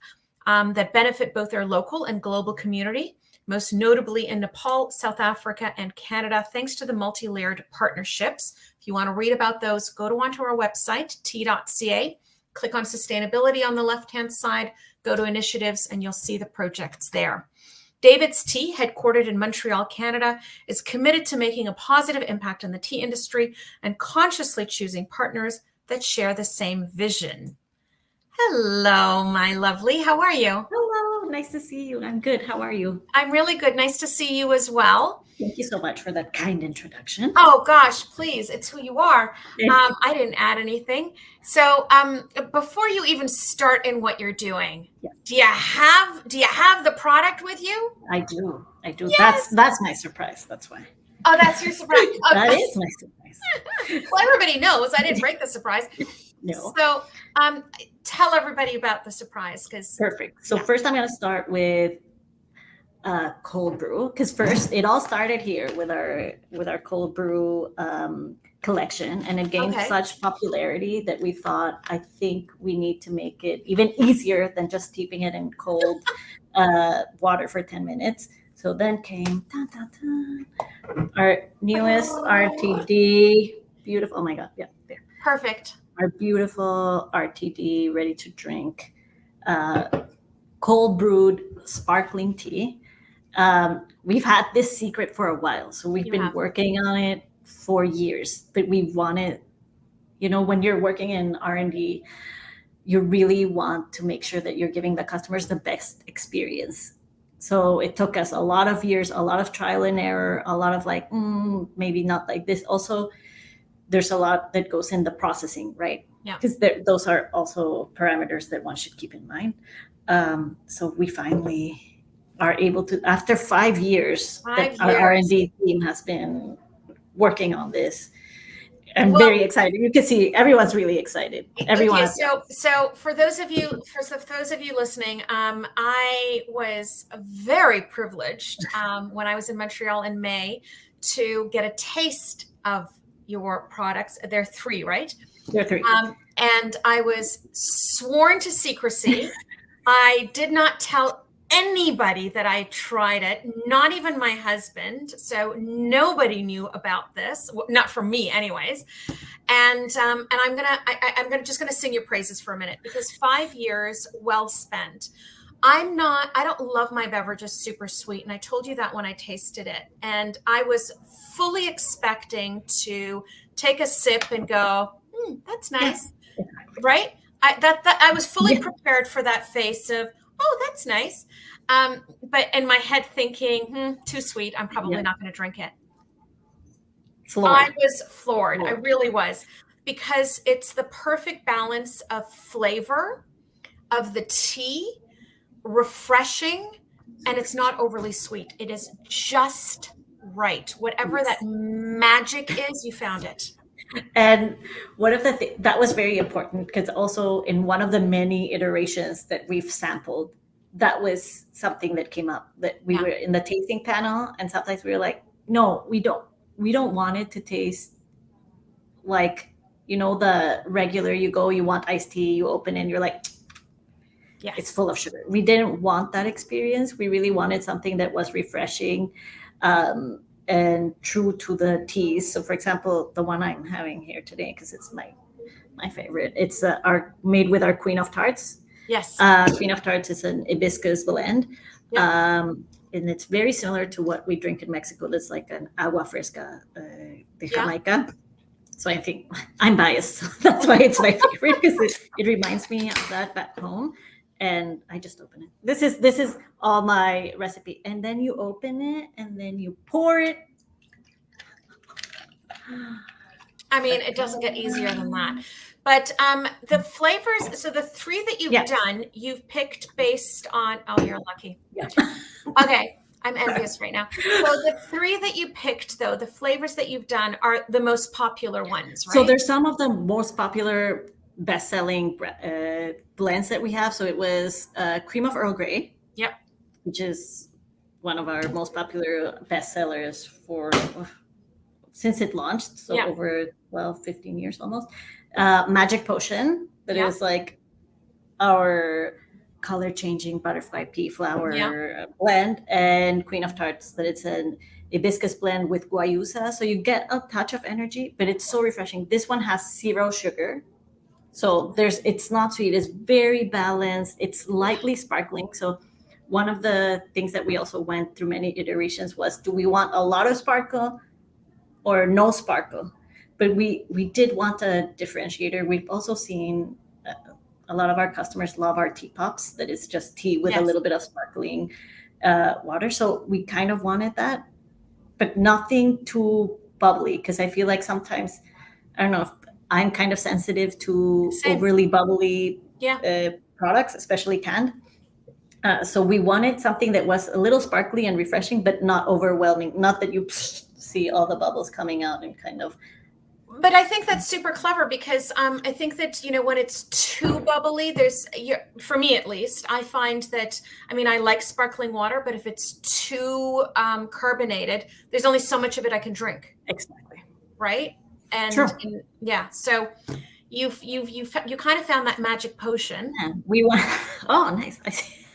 that benefit both their local and global community, most notably in Nepal, South Africa, and Canada, thanks to the multi-layered partnerships. If you want to read about those, go onto our website, tea.ca, click on sustainability on the left-hand side, go to initiatives, and you'll see the projects there. DAVIDsTEA, headquartered in Montreal, Canada, is committed to making a positive impact on the tea industry and consciously choosing partners that share the same vision. Hello, my lovely. How are you? Hello, nice to see you. I'm good. How are you? I'm really good. Nice to see you as well. Thank you so much for that kind introduction. Oh gosh, please. It's who you are. I didn't add anything. So before you even start in what you're doing, yes. do you have the product with you? I do. Yes. That's my surprise. That's why. Oh, that's your surprise. That is my surprise. Well, everybody knows I didn't break the surprise. No. So tell everybody about the surprise, because perfect. So first I'm going to start with cold brew, because first it all started here with our cold brew collection, and it gained such popularity that we thought, I think we need to make it even easier than just keeping it in cold water for 10 minutes. So then came our newest RTD, beautiful. Oh my God, yeah, there. Perfect. Our beautiful RTD, ready to drink, cold brewed sparkling tea. We've had this secret for a while, so we've been working on it for years. But we wanted, when you're working in R&D, you really want to make sure that you're giving the customers the best experience. So it took us a lot of years, a lot of trial and error, a lot of maybe not like this. Also, there's a lot that goes in the processing, right? Yeah. Because those are also parameters that one should keep in mind. So we finally are able to, after 5 years, our R&D team has been working on this. I'm very excited. You can see everyone's really excited. Everyone. Okay, so for those of you listening, I was very privileged when I was in Montreal in May to get a taste of your products. There are 3, right? There are 3. And I was sworn to secrecy. I did not tell anybody that I tried it, not even my husband. So nobody knew about this, not from me anyways. And I'm just gonna sing your praises for a minute, because 5 years well spent. I don't love my beverages super sweet. And I told you that when I tasted it, and I was fully expecting to take a sip and go, that's nice. Yeah. Right? I was fully prepared for that face of, oh, that's nice. But in my head thinking, too sweet. I'm probably not going to drink it. I was floored. I really was, because it's the perfect balance of flavor of the tea, refreshing, and it's not overly sweet. It is just right. Whatever that magic is, you found it. And one of the that was very important, because also in one of the many iterations that we've sampled, that was something that came up, that we were in the tasting panel, and sometimes we were like, no, we don't want it to taste like, the regular, you want iced tea, you open it and you're like, it's full of sugar. We didn't want that experience. We really wanted something that was refreshing and true to the teas. So for example, the one I'm having here today, because it's my favorite, it's made with our Queen of Tarts. Yes. Queen of Tarts is an hibiscus blend. And it's very similar to what we drink in Mexico. That's like an agua fresca de Jamaica. So I think I'm biased. That's why it's my favorite, because it reminds me of that back home. and I just open it. This is all my recipe. And then you open it and then you pour it. I mean, it doesn't get easier than that. But the flavors, so the 3 that you've done, you've picked based on, oh, you're lucky. Yeah. Okay. I'm envious right now. So the 3 that you picked, though, the flavors that you've done are the most popular ones, right? So there's some of the most popular best-selling blends that we have. So it was Cream of Earl Grey. Yep. Which is one of our most popular bestsellers since it launched. So over 15 years almost. Magic Potion, that is like our color-changing butterfly pea flower blend, and Queen of Tarts, that it's an hibiscus blend with guayusa. So you get a touch of energy, but it's so refreshing. This one has 0 sugar. So it's not sweet. It's very balanced. It's lightly sparkling. So one of the things that we also went through many iterations was, do we want a lot of sparkle or no sparkle? But we did want a differentiator. We've also seen a lot of our customers love our tea pops. That is just tea with a little bit of sparkling water. So we kind of wanted that, but nothing too bubbly, because I feel like sometimes, I don't know, if I'm kind of sensitive to overly bubbly products, especially canned. So we wanted something that was a little sparkly and refreshing, but not overwhelming. Not that you see all the bubbles coming out and kind of. But I think that's super clever, because I think that, when it's too bubbly, for me at least, I find that, I mean, I like sparkling water, but if it's too carbonated, there's only so much of it I can drink. Exactly. Right. And, so you kind of found that magic potion. Yeah, we want. Oh, nice.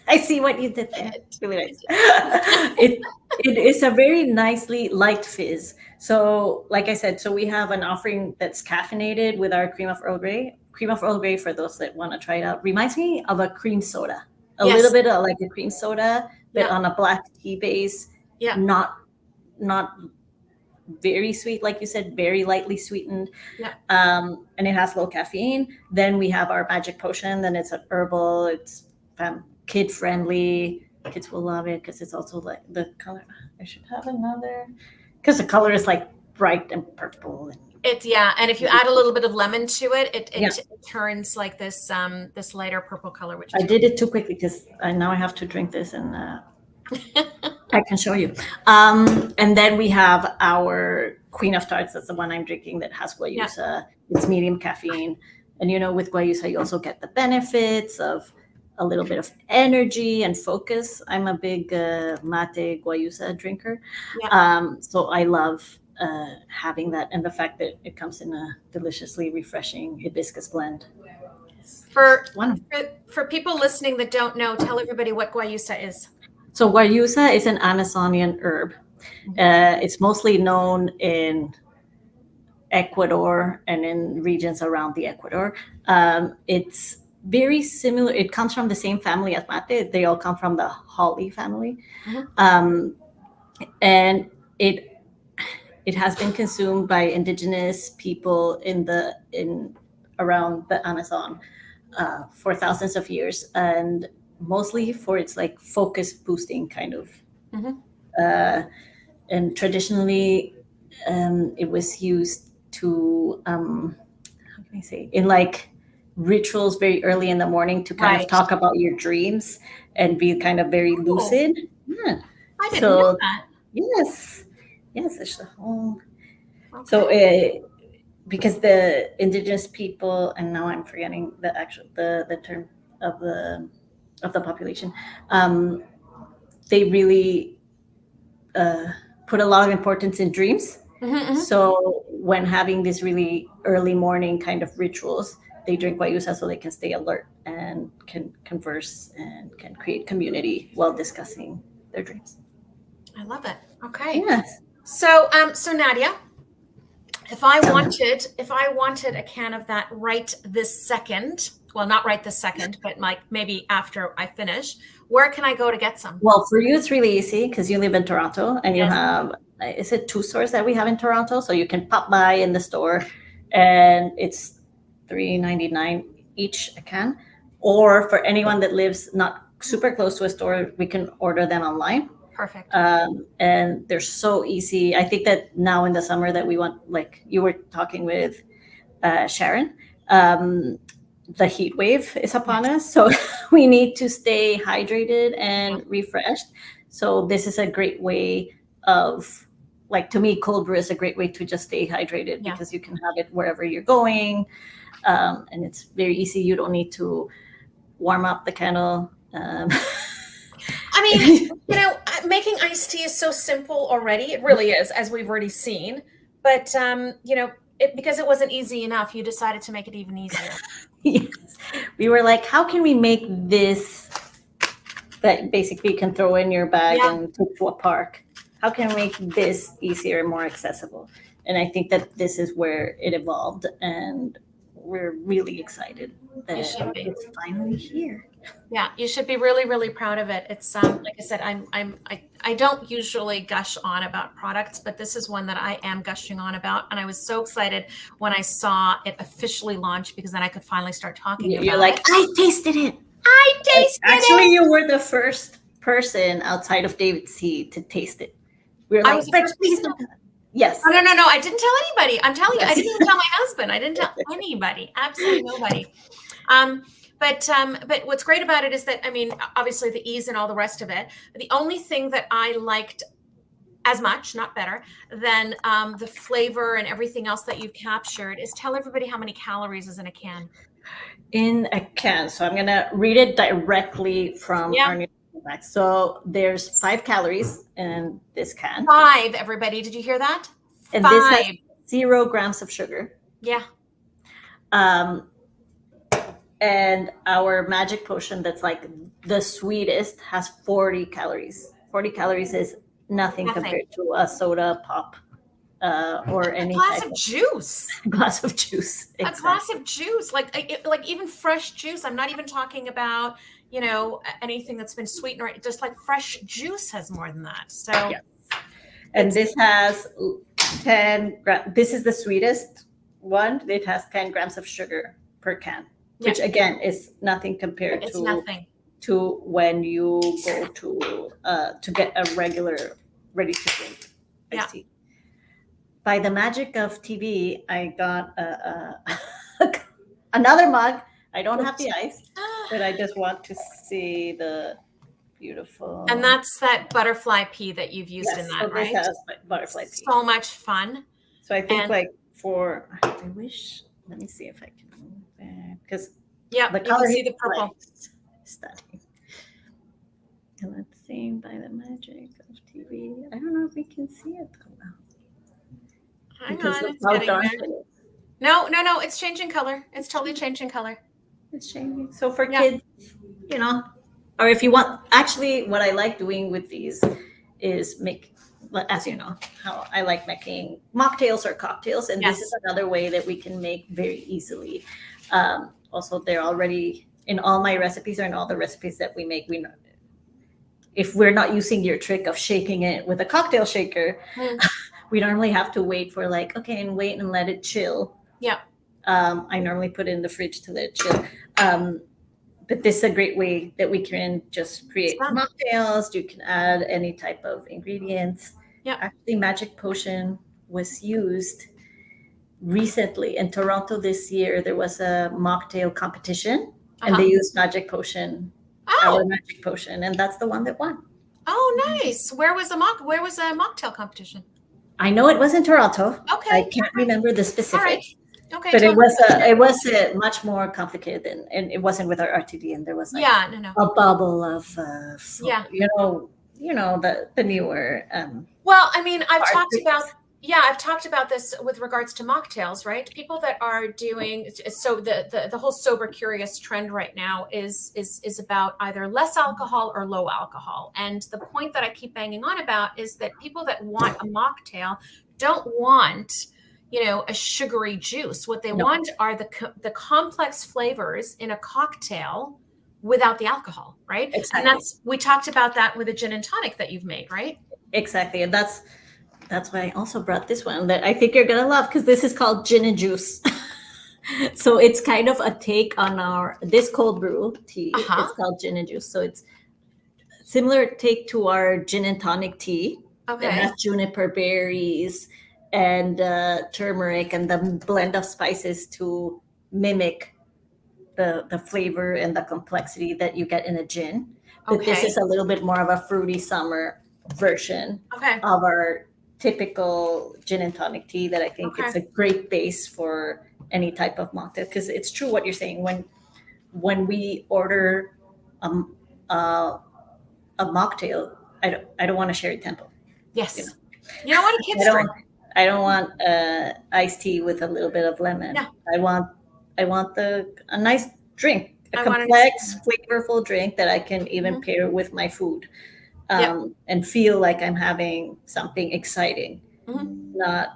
I see what you did there. It's really nice. It is a very nicely light fizz. So, like I said, so we have an offering that's caffeinated with our Cream of Earl Grey. Cream of Earl Grey, for those that want to try it out, reminds me of a cream soda. A little bit of like a cream soda, but on a black tea base. Yeah. Not very sweet, like you said, very lightly sweetened. Yeah. And it has low caffeine. Then we have our Magic Potion. Then it's an herbal. It's kid friendly. Kids will love it because it's also like the color. I should have another, because the color is like bright and purple. And and if you add a little bit of lemon to it, it turns like this this lighter purple color. Which I did it too quickly because now I have to drink this, and I can show you. And then we have our Queen of Tarts. That's the one I'm drinking that has guayusa. Yeah. It's medium caffeine, and with guayusa you also get the benefits of a little bit of energy and focus. I'm a big mate guayusa drinker. Yeah. So I love having that, and the fact that it comes in a deliciously refreshing hibiscus blend. For people listening that don't know, tell everybody what guayusa is. So guayusa is an Amazonian herb. It's mostly known in Ecuador and in regions around the Ecuador. It's very similar. It comes from the same family as mate. They all come from the holly family. Mm-hmm. And it has been consumed by indigenous people in around the Amazon for thousands of years, and mostly for its like focus boosting kind of. Mm-hmm. And traditionally, it was used to how can I say, in like rituals very early in the morning to kind of talk about your dreams and be kind of very lucid. Yeah. I didn't know that. Yes, it's the whole. Okay. So because the indigenous people, and now I'm forgetting the term of the population, they really put a lot of importance in dreams. Mm-hmm. So when having these really early morning kind of rituals, they drink guayusa so they can stay alert and can converse and can create community while discussing their dreams. I love it. Okay. Yes. So Nadia, if I wanted a can of that right this second, well, not right this second, but like maybe after I finish, where can I go to get some? Well, for you, it's really easy because you live in Toronto and you have, is it 2 stores that we have in Toronto? So you can pop by in the store and it's $3.99 each a can. or for anyone that lives not super close to a store, we can order them online. Perfect. And they're so easy. I think that now in the summer that we want, like you were talking with Sharon, the heat wave is upon us. So we need to stay hydrated and refreshed. So this is a great way of, like, to me, cold brew is a great way to just stay hydrated because you can have it wherever you're going. And it's very easy. You don't need to warm up the kettle. I mean, you know, making iced tea is so simple already. It really is, as we've already seen. But, you know, because it wasn't easy enough, you decided to make it even easier. Yes. We were like, how can we make this that basically you can throw in your bag and take to a park? How can we make this easier and more accessible? And I think that this is where it evolved, and we're really excited that it's finally here. Yeah, you should be really, really proud of it. It's like I said, I don't usually gush on about products, but this is one that I am gushing on about, and I was so excited when I saw it officially launch because then I could finally start talking about it. You're like, I tasted it. I tasted it. Actually, you were the first person outside of DAVIDsTEA to taste it. We were like, I was the first person. Yes. No. I didn't tell anybody. I'm telling you, I didn't even tell my husband. I didn't tell anybody. Absolutely nobody. But what's great about it is that, I mean, obviously the ease and all the rest of it. But the only thing that I liked as much, not better, than the flavor and everything else that you've captured is tell everybody how many calories is in a can. In a can. So I'm going to read it directly from our new back. So there's 5 calories in this can. 5, everybody. Did you hear that? And 5. This has 0 grams of sugar. Yeah. And our magic potion that's like the sweetest has 40 calories. 40 calories is nothing. Compared to a soda pop or any glass of juice. Glass of juice. Exactly. A glass of juice, like even fresh juice. I'm not even talking about, you know, anything that's been sweetened, or just like fresh juice has more than that. So, and this has 10 grams. This is the sweetest one. It has 10 grams of sugar per can, which again is nothing compared to when you go to get a regular ready to drink iced tea. By the magic of TV, I got another mug. I don't have the ice, but I just want to see the beautiful. And that's that butterfly pea that you've used in that, right? This has butterfly pea. So much fun. So I think I wish, let me see if I can move that, because the color, you can see the purple. Stunning. And let's see, by the magic of TV. I don't know if we can see it though now. Hang on, it's getting there. No, it's changing color. It's totally changing color. It's changing. So for kids, you know, or if you want, actually what I like doing with these is make, as you know, how I like making mocktails or cocktails. And this is another way that we can make very easily. Also, they're already in all my recipes, or in all the recipes that we make. We know if we're not using your trick of shaking it with a cocktail shaker, we normally have to wait for wait and let it chill. Yeah. I normally put it in the fridge to let it chill. But this is a great way that we can just create mocktails. You can add any type of ingredients. Yeah. Actually, Magic Potion was used recently in Toronto this year. There was a mocktail competition, and they used Magic Potion, our Magic Potion, and that's the one that won. Oh, nice. Where was the mocktail competition? I know it was in Toronto. Okay. I can't remember the specifics. Okay, but it was much more complicated and it wasn't with our RTD, and there was a bubble of you know the newer. Well, I mean, I've talked about this with regards to mocktails, right? People that are doing so the whole sober curious trend right now is about either less alcohol or low alcohol, and the point that I keep banging on about is that people that want a mocktail don't want, you know, a sugary juice. What they want are the complex flavors in a cocktail without the alcohol, right? Exactly. And we talked about that with a gin and tonic that you've made, right? Exactly. And that's why I also brought this one that I think you're gonna love, because this is called gin and juice. So it's kind of a take on this cold brew tea. Uh-huh. It's called gin and juice. So it's similar take to our gin and tonic tea. Okay. That has juniper berries and turmeric and the blend of spices to mimic the flavor and the complexity that you get in a gin. But this Okay. is a little bit more of a fruity summer version Okay. of our typical gin and tonic tea that I think it's Okay. a great base for any type of mocktail, because it's true what you're saying. When we order a mocktail, I don't want a sherry temple. Yes. You don't want a kid's drink. I don't want iced tea with a little bit of lemon. Yeah. I want a nice drink, a I want a complex, flavorful drink that I can even pair with my food, and feel like I'm having something exciting. Not,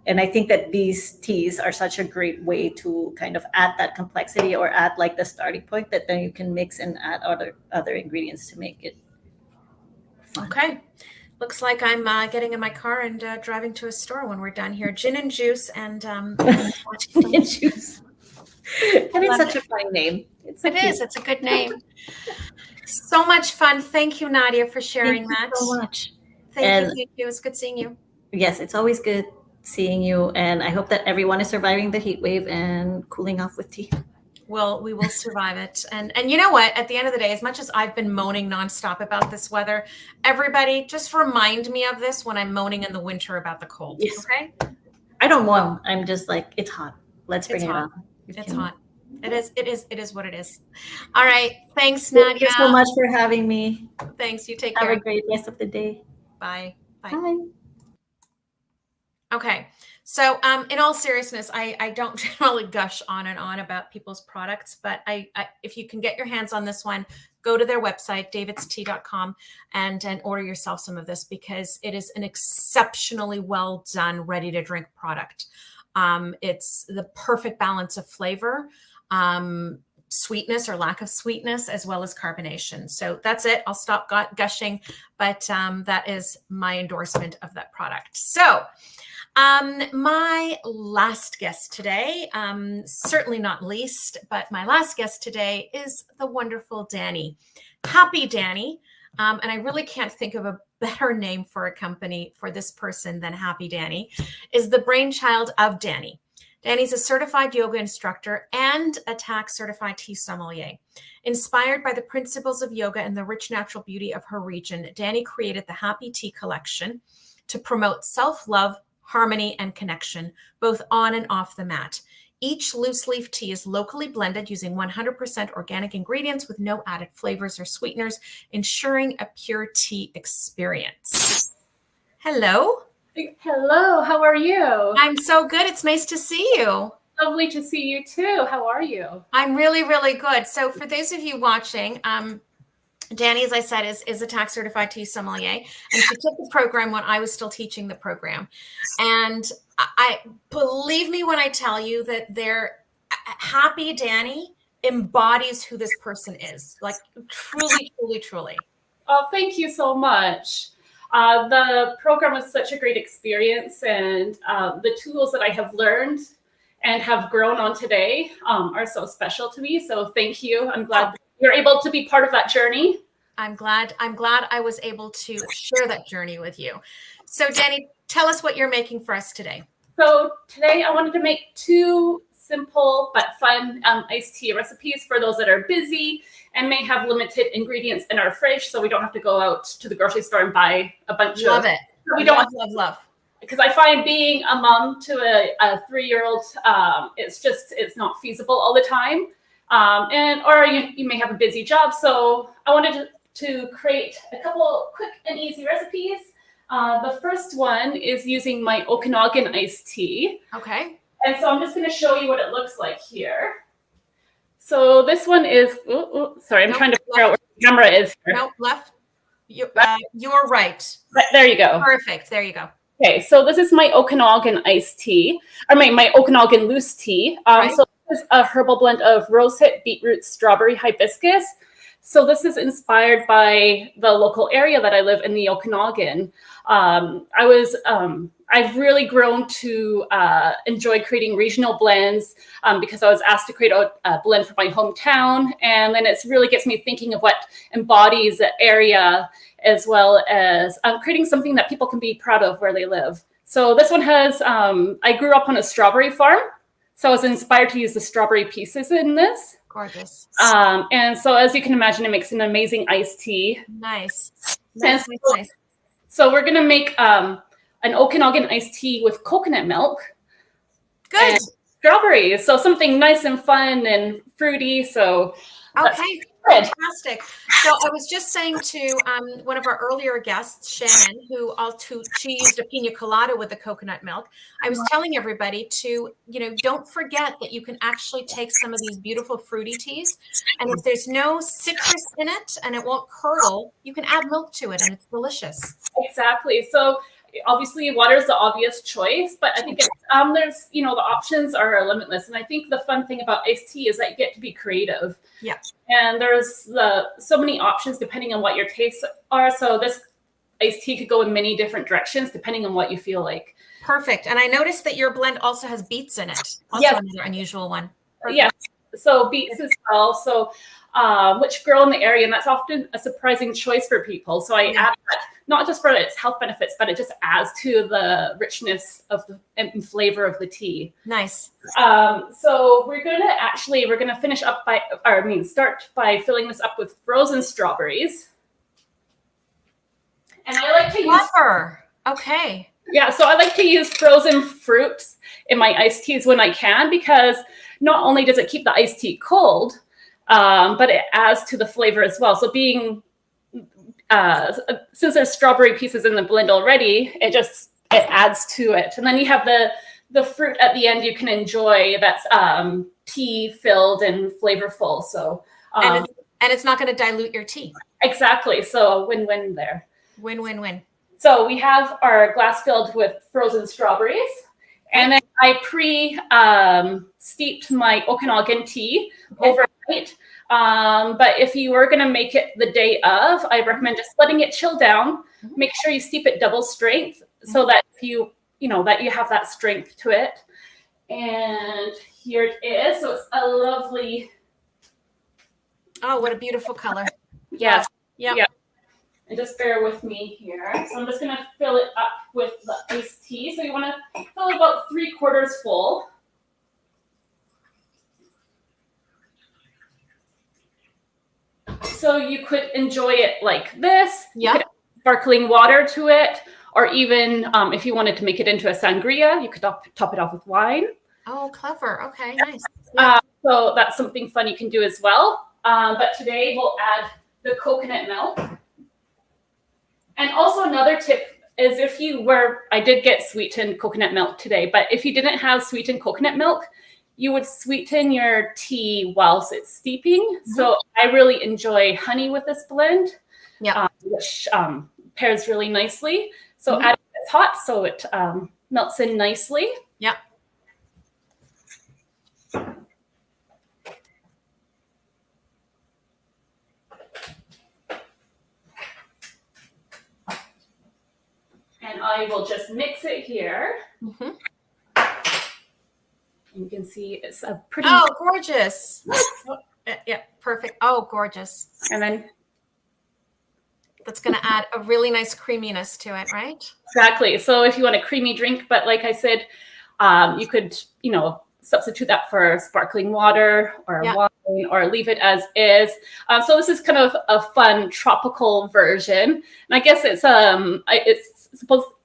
and I think that these teas are such a great way to kind of add that complexity or add like the starting point that then you can mix and add other ingredients to make it fun. Okay. Looks like I'm getting in my car and driving to a store when we're done here. Gin and juice and Gin and juice. And it's such a fun name. It is. It's a good name. So much fun. Thank you, Nadia, for sharing that. Thank you so much. Thank you. It was good seeing you. Yes, it's always good seeing you. And I hope that everyone is surviving the heat wave and cooling off with tea. Well, we will survive it. And you know what? At the end of the day, as much as I've been moaning nonstop about this weather, everybody just remind me of this when I'm moaning in the winter about the cold. Yes. Okay? I don't moan. I'm just like, it's hot. Let's bring it on. It's hot. It is what it is. All right. Thanks, Nadia. Thank you so much for having me. Thanks. You take care. Have a great rest of the day. Bye. Bye. Bye. Okay. So in all seriousness, I don't generally gush on and on about people's products, but I if you can get your hands on this one, go to their website, DAVIDsTEA.com, and order yourself some of this because it is an exceptionally well done, ready to drink product. It's the perfect balance of flavor, sweetness or lack of sweetness, as well as carbonation. So that's it. I'll stop gushing, but that is my endorsement of that product. So my last guest today, certainly not least, but my last guest today is the wonderful Dani, Happi Dani. And I really can't think of a better name for a company for this person than Happi Dani, is the brainchild of Dani. Dani's a certified yoga instructor and a TAC certified tea sommelier. Inspired by the principles of yoga and the rich natural beauty of her region, Dani created the Happi Tea collection to promote self-love, harmony, and connection, both on and off the mat. Each loose leaf tea is locally blended using 100% organic ingredients with no added flavors or sweeteners, ensuring a pure tea experience. Hello. Hello, how are you? I'm so good. It's nice to see you. Lovely to see you too. How are you? I'm really, really good. So for those of you watching, Dani, as I said, is a TAC certified tea sommelier, and she took the program when I was still teaching the program. And I believe me when I tell you that Happi Dani embodies who this person is, like truly, truly, truly. Oh, thank you so much. The program was such a great experience, and the tools that I have learned and have grown on today are so special to me. So thank you. I'm glad you're able to be part of that journey. I'm glad I was able to share that journey with you. So Dani, tell us what you're making for us today. So today I wanted to make two simple but fun iced tea recipes for those that are busy and may have limited ingredients in our fridge, so we don't have to go out to the grocery store and buy a bunch Love it. We don't love. Because I find being a mom to a 3-year-old, it's not feasible all the time. Or you may have a busy job. So I wanted to create a couple quick and easy recipes. The first one is using my Okanagan iced tea. Okay. And so I'm just going to show you what it looks like here. So this one is, sorry, I'm trying to figure out where the camera is here. No, left. You're right. There you go. Perfect. There you go. Okay, so this is my Okanagan iced tea, or my Okanagan loose tea. Right. So this is a herbal blend of rosehip, beetroot, strawberry, hibiscus. So this is inspired by the local area that I live in, the Okanagan. I've really grown to enjoy creating regional blends because I was asked to create a blend for my hometown. And then it really gets me thinking of what embodies the area, as well as creating something that people can be proud of where they live. So this one has, I grew up on a strawberry farm. So I was inspired to use the strawberry pieces in this. Gorgeous. And so as you can imagine, it makes an amazing iced tea. Nice. And so we're going to make an Okanagan iced tea with coconut milk. Good. And strawberries. So something nice and fun and fruity. So okay. Fantastic. So I was just saying to one of our earlier guests, Shannon, she used a pina colada with the coconut milk. I was telling everybody to, don't forget that you can actually take some of these beautiful fruity teas, and if there's no citrus in it and it won't curdle, you can add milk to it and it's delicious. Exactly. So obviously water is the obvious choice, but I think there's, the options are limitless. And I think the fun thing about iced tea is that you get to be creative. Yeah. And there's so many options depending on what your tastes are. So this iced tea could go in many different directions depending on what you feel like. Perfect. And I noticed that your blend also has beets in it. Also yes. Another unusual one. Perfect. Yes. So beets as well. So which grow in the area, and that's often a surprising choice for people. So I add that not just for its health benefits, but it just adds to the richness of and flavor of the tea. Nice. So we're going to finish up start by filling this up with frozen strawberries. And I like to use Okay. Yeah, so I like to use frozen fruits in my iced teas when I can, because not only does it keep the iced tea cold, but it adds to the flavor as well. So since there's strawberry pieces in the blend already, it adds to it. And then you have the fruit at the end you can enjoy that's tea filled and flavorful. So and it's not going to dilute your tea. Exactly. So win-win there. Win-win-win. So we have our glass filled with frozen strawberries, and then I steeped my Okanagan tea overnight. But if you were going to make it the day of, I recommend just letting it chill down. Make sure you steep it double strength so that that you have that strength to it. And here it is. So it's a lovely. Oh, what a beautiful color. Yes. Yeah. And just bear with me here. So I'm just going to fill it up with the iced tea. So you want to fill about 3/4 full. So you could enjoy it like this. Yeah. You could add sparkling water to it. Or even if you wanted to make it into a sangria, you could top it off with wine. Oh, clever. Okay, nice. Yeah. So that's something fun you can do as well. But today we'll add the coconut milk. And also another tip is I did get sweetened coconut milk today, but if you didn't have sweetened coconut milk, you would sweeten your tea whilst it's steeping. Mm-hmm. So I really enjoy honey with this blend, which pairs really nicely. So add it when it's hot so it melts in nicely. Yeah. And I will just mix it here. Mm-hmm. And you can see it's a pretty. Oh, gorgeous. Yeah, perfect. Oh, gorgeous. And then that's going to add a really nice creaminess to it, right? Exactly. So if you want a creamy drink, but like I said, you could, substitute that for sparkling water or wine, or leave it as is. So this is kind of a fun tropical version. And I guess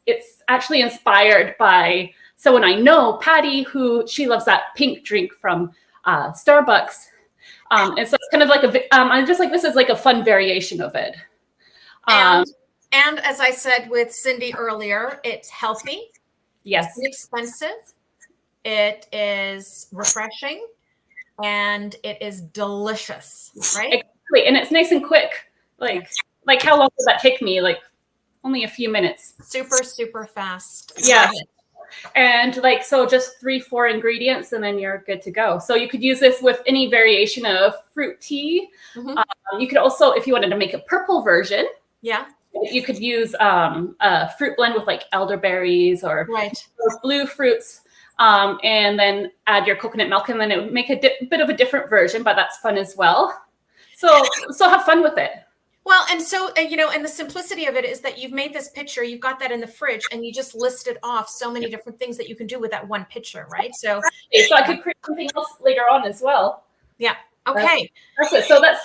it's actually inspired by someone I know, Patty, she loves that pink drink from Starbucks. And so it's kind of like I'm just like, this is like a fun variation of it. And as I said with Cindy earlier, it's healthy. Yes. It's inexpensive. It is refreshing, and it is delicious, right? Exactly. And it's nice and quick. Like how long does that take me? Like only a few minutes. Super, super fast. Yeah. And like, so just 3-4 ingredients and then you're good to go. So you could use this with any variation of fruit tea. You could also, if you wanted to make a purple version, you could use a fruit blend with like elderberries or blue fruits, and then add your coconut milk, and then it would make a bit of a different version, but that's fun as well. So have fun with it. Well, and so, you know, and the simplicity of it is that you've made this picture, you've got that in the fridge, and you just listed off so many different things that you can do with that one picture, right? So I could create something else later on as well. Yeah. Okay. That's it. So that's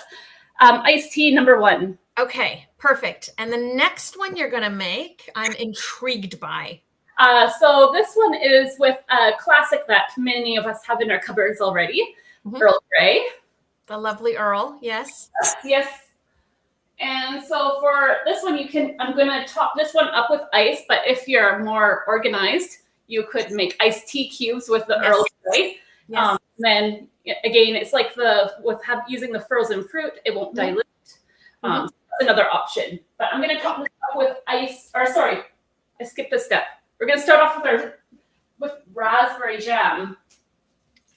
iced tea number 1. Okay, perfect. And the next one you're going to make, I'm intrigued by. So this one is with a classic that many of us have in our cupboards already, Earl Grey. The lovely Earl, yes. Yes. And so for this one, I'm going to top this one up with ice, but if you're more organized, you could make iced tea cubes with the Earl Grey. Then again, it's like using the frozen fruit, it won't dilute. That's another option. But I'm going to top this up with I skipped a step. We're going to start off with raspberry jam.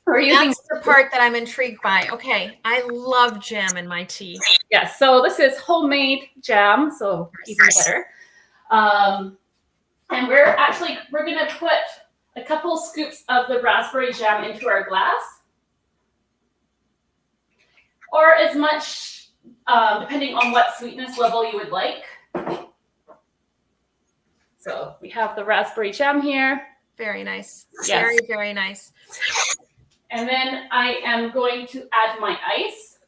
That's the part that I'm intrigued by. Okay, I love jam in my tea. Yes, so this is homemade jam, so even better. And we're going to put a couple scoops of the raspberry jam into our glass, or as much, depending on what sweetness level you would like. So we have the raspberry jam here. Very nice. Yes. Very, very nice. And then I am going to add my ice.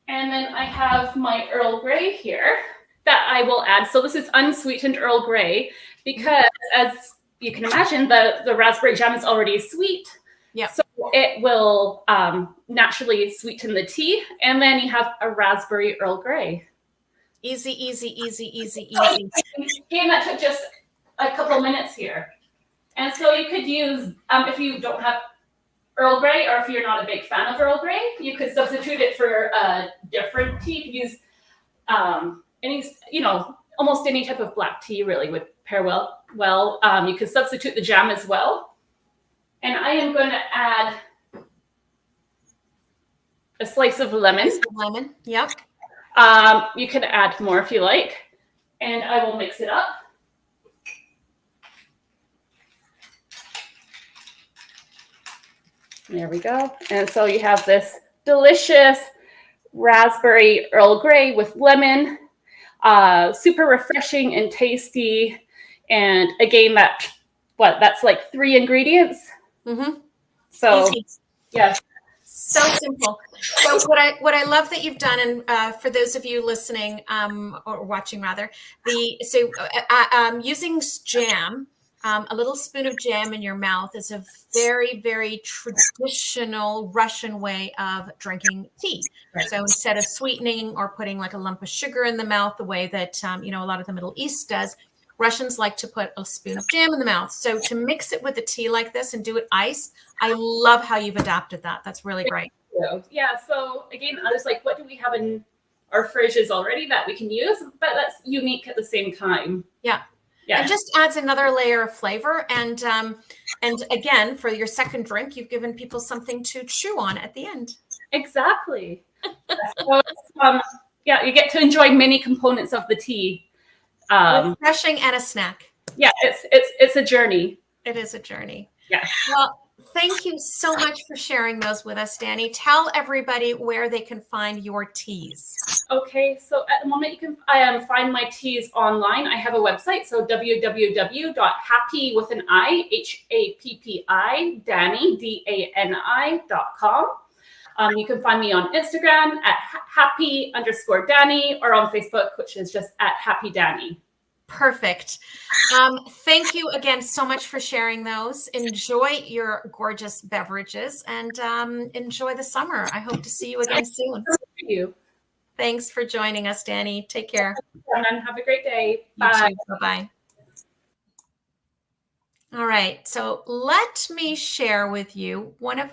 And then I have my Earl Grey here that I will add. So this is unsweetened Earl Grey because, as you can imagine, the raspberry jam is already sweet. Yeah. So it will naturally sweeten the tea. And then you have a raspberry Earl Grey. Easy, easy, easy, easy, easy. Again, that took just a couple minutes here. And so you could use, if you don't have Earl Grey, or if you're not a big fan of Earl Grey, you could substitute it for a different tea. You could use almost any type of black tea really would pair well. You could substitute the jam as well. And I am going to add a slice of lemon. Lemon, yep. You can add more if you like. And I will mix it up. There we go. And so you have this delicious raspberry Earl Grey with lemon, super refreshing and tasty. And again, that's like 3 ingredients. So yeah. So simple. So what I love that you've done, and for those of you listening or watching rather, using jam, a little spoon of jam in your mouth is a very, very traditional Russian way of drinking tea. Right. So instead of sweetening or putting like a lump of sugar in the mouth, the way that a lot of the Middle East does, Russians like to put a spoon of jam in the mouth. So to mix it with a tea like this and do it iced, I love how you've adapted that. That's really great. Yeah. So again, I was like, what do we have in our fridges already that we can use? But that's unique at the same time. Yeah. Yeah. It just adds another layer of flavor. And again, for your second drink, you've given people something to chew on at the end. Exactly. So you get to enjoy many components of the tea. Refreshing and a snack. Yeah, it's a journey. It is a journey. Yeah. Well, thank you so much for sharing those with us, Dani. Tell everybody where they can find your teas. Okay, so at the moment you can find my teas online. I have a website, so www.happi with an I, HAPPI, Dani, DANI.com. You can find me on Instagram at Happi_Dani, or on Facebook, which is just at Happi Dani. Perfect. Thank you again so much for sharing those. Enjoy your gorgeous beverages and enjoy the summer. I hope to see you again soon. Thank you. Thanks for joining us, Dani. Take care. And have a great day. Bye. Bye-bye. All right. So let me share with you one of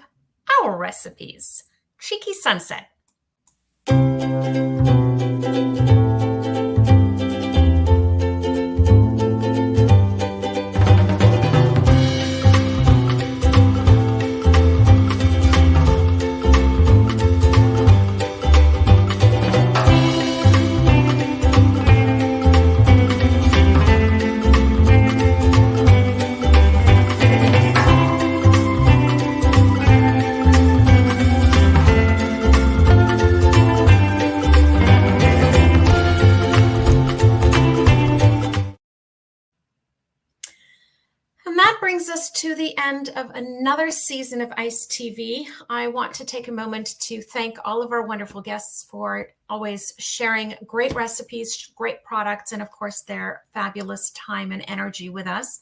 our recipes, Cheeky Sunset. brings us to the end of another season of ICE TV. I want to take a moment to thank all of our wonderful guests for always sharing great recipes, great products, and of course, their fabulous time and energy with us.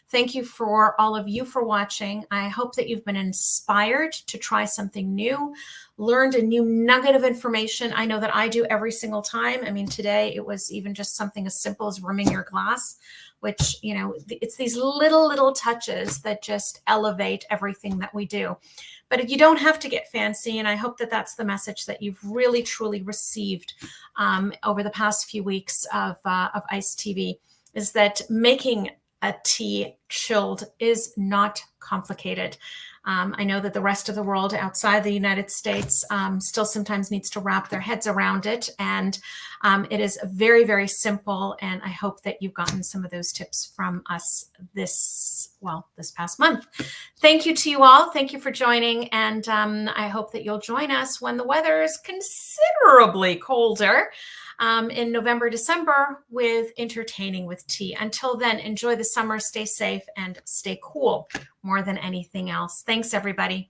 Thank you for all of you for watching. I hope that you've been inspired to try something new, learned a new nugget of information. I know that I do every single time. I mean, today it was even just something as simple as rimming your glass, which, you know, it's these little touches that just elevate everything that we do. But you don't have to get fancy. And I hope that that's the message that you've really, truly received over the past few weeks of ICE TV, is that making a tea chilled is not complicated. I know that the rest of the world outside the United States still sometimes needs to wrap their heads around it. And it is very, very simple. And I hope that you've gotten some of those tips from us this past month. Thank you to you all. Thank you for joining. And I hope that you'll join us when the weather is considerably colder in November, December, with Entertaining with Tea. Until then, enjoy the summer, stay safe, and stay cool more than anything else. Thanks, everybody.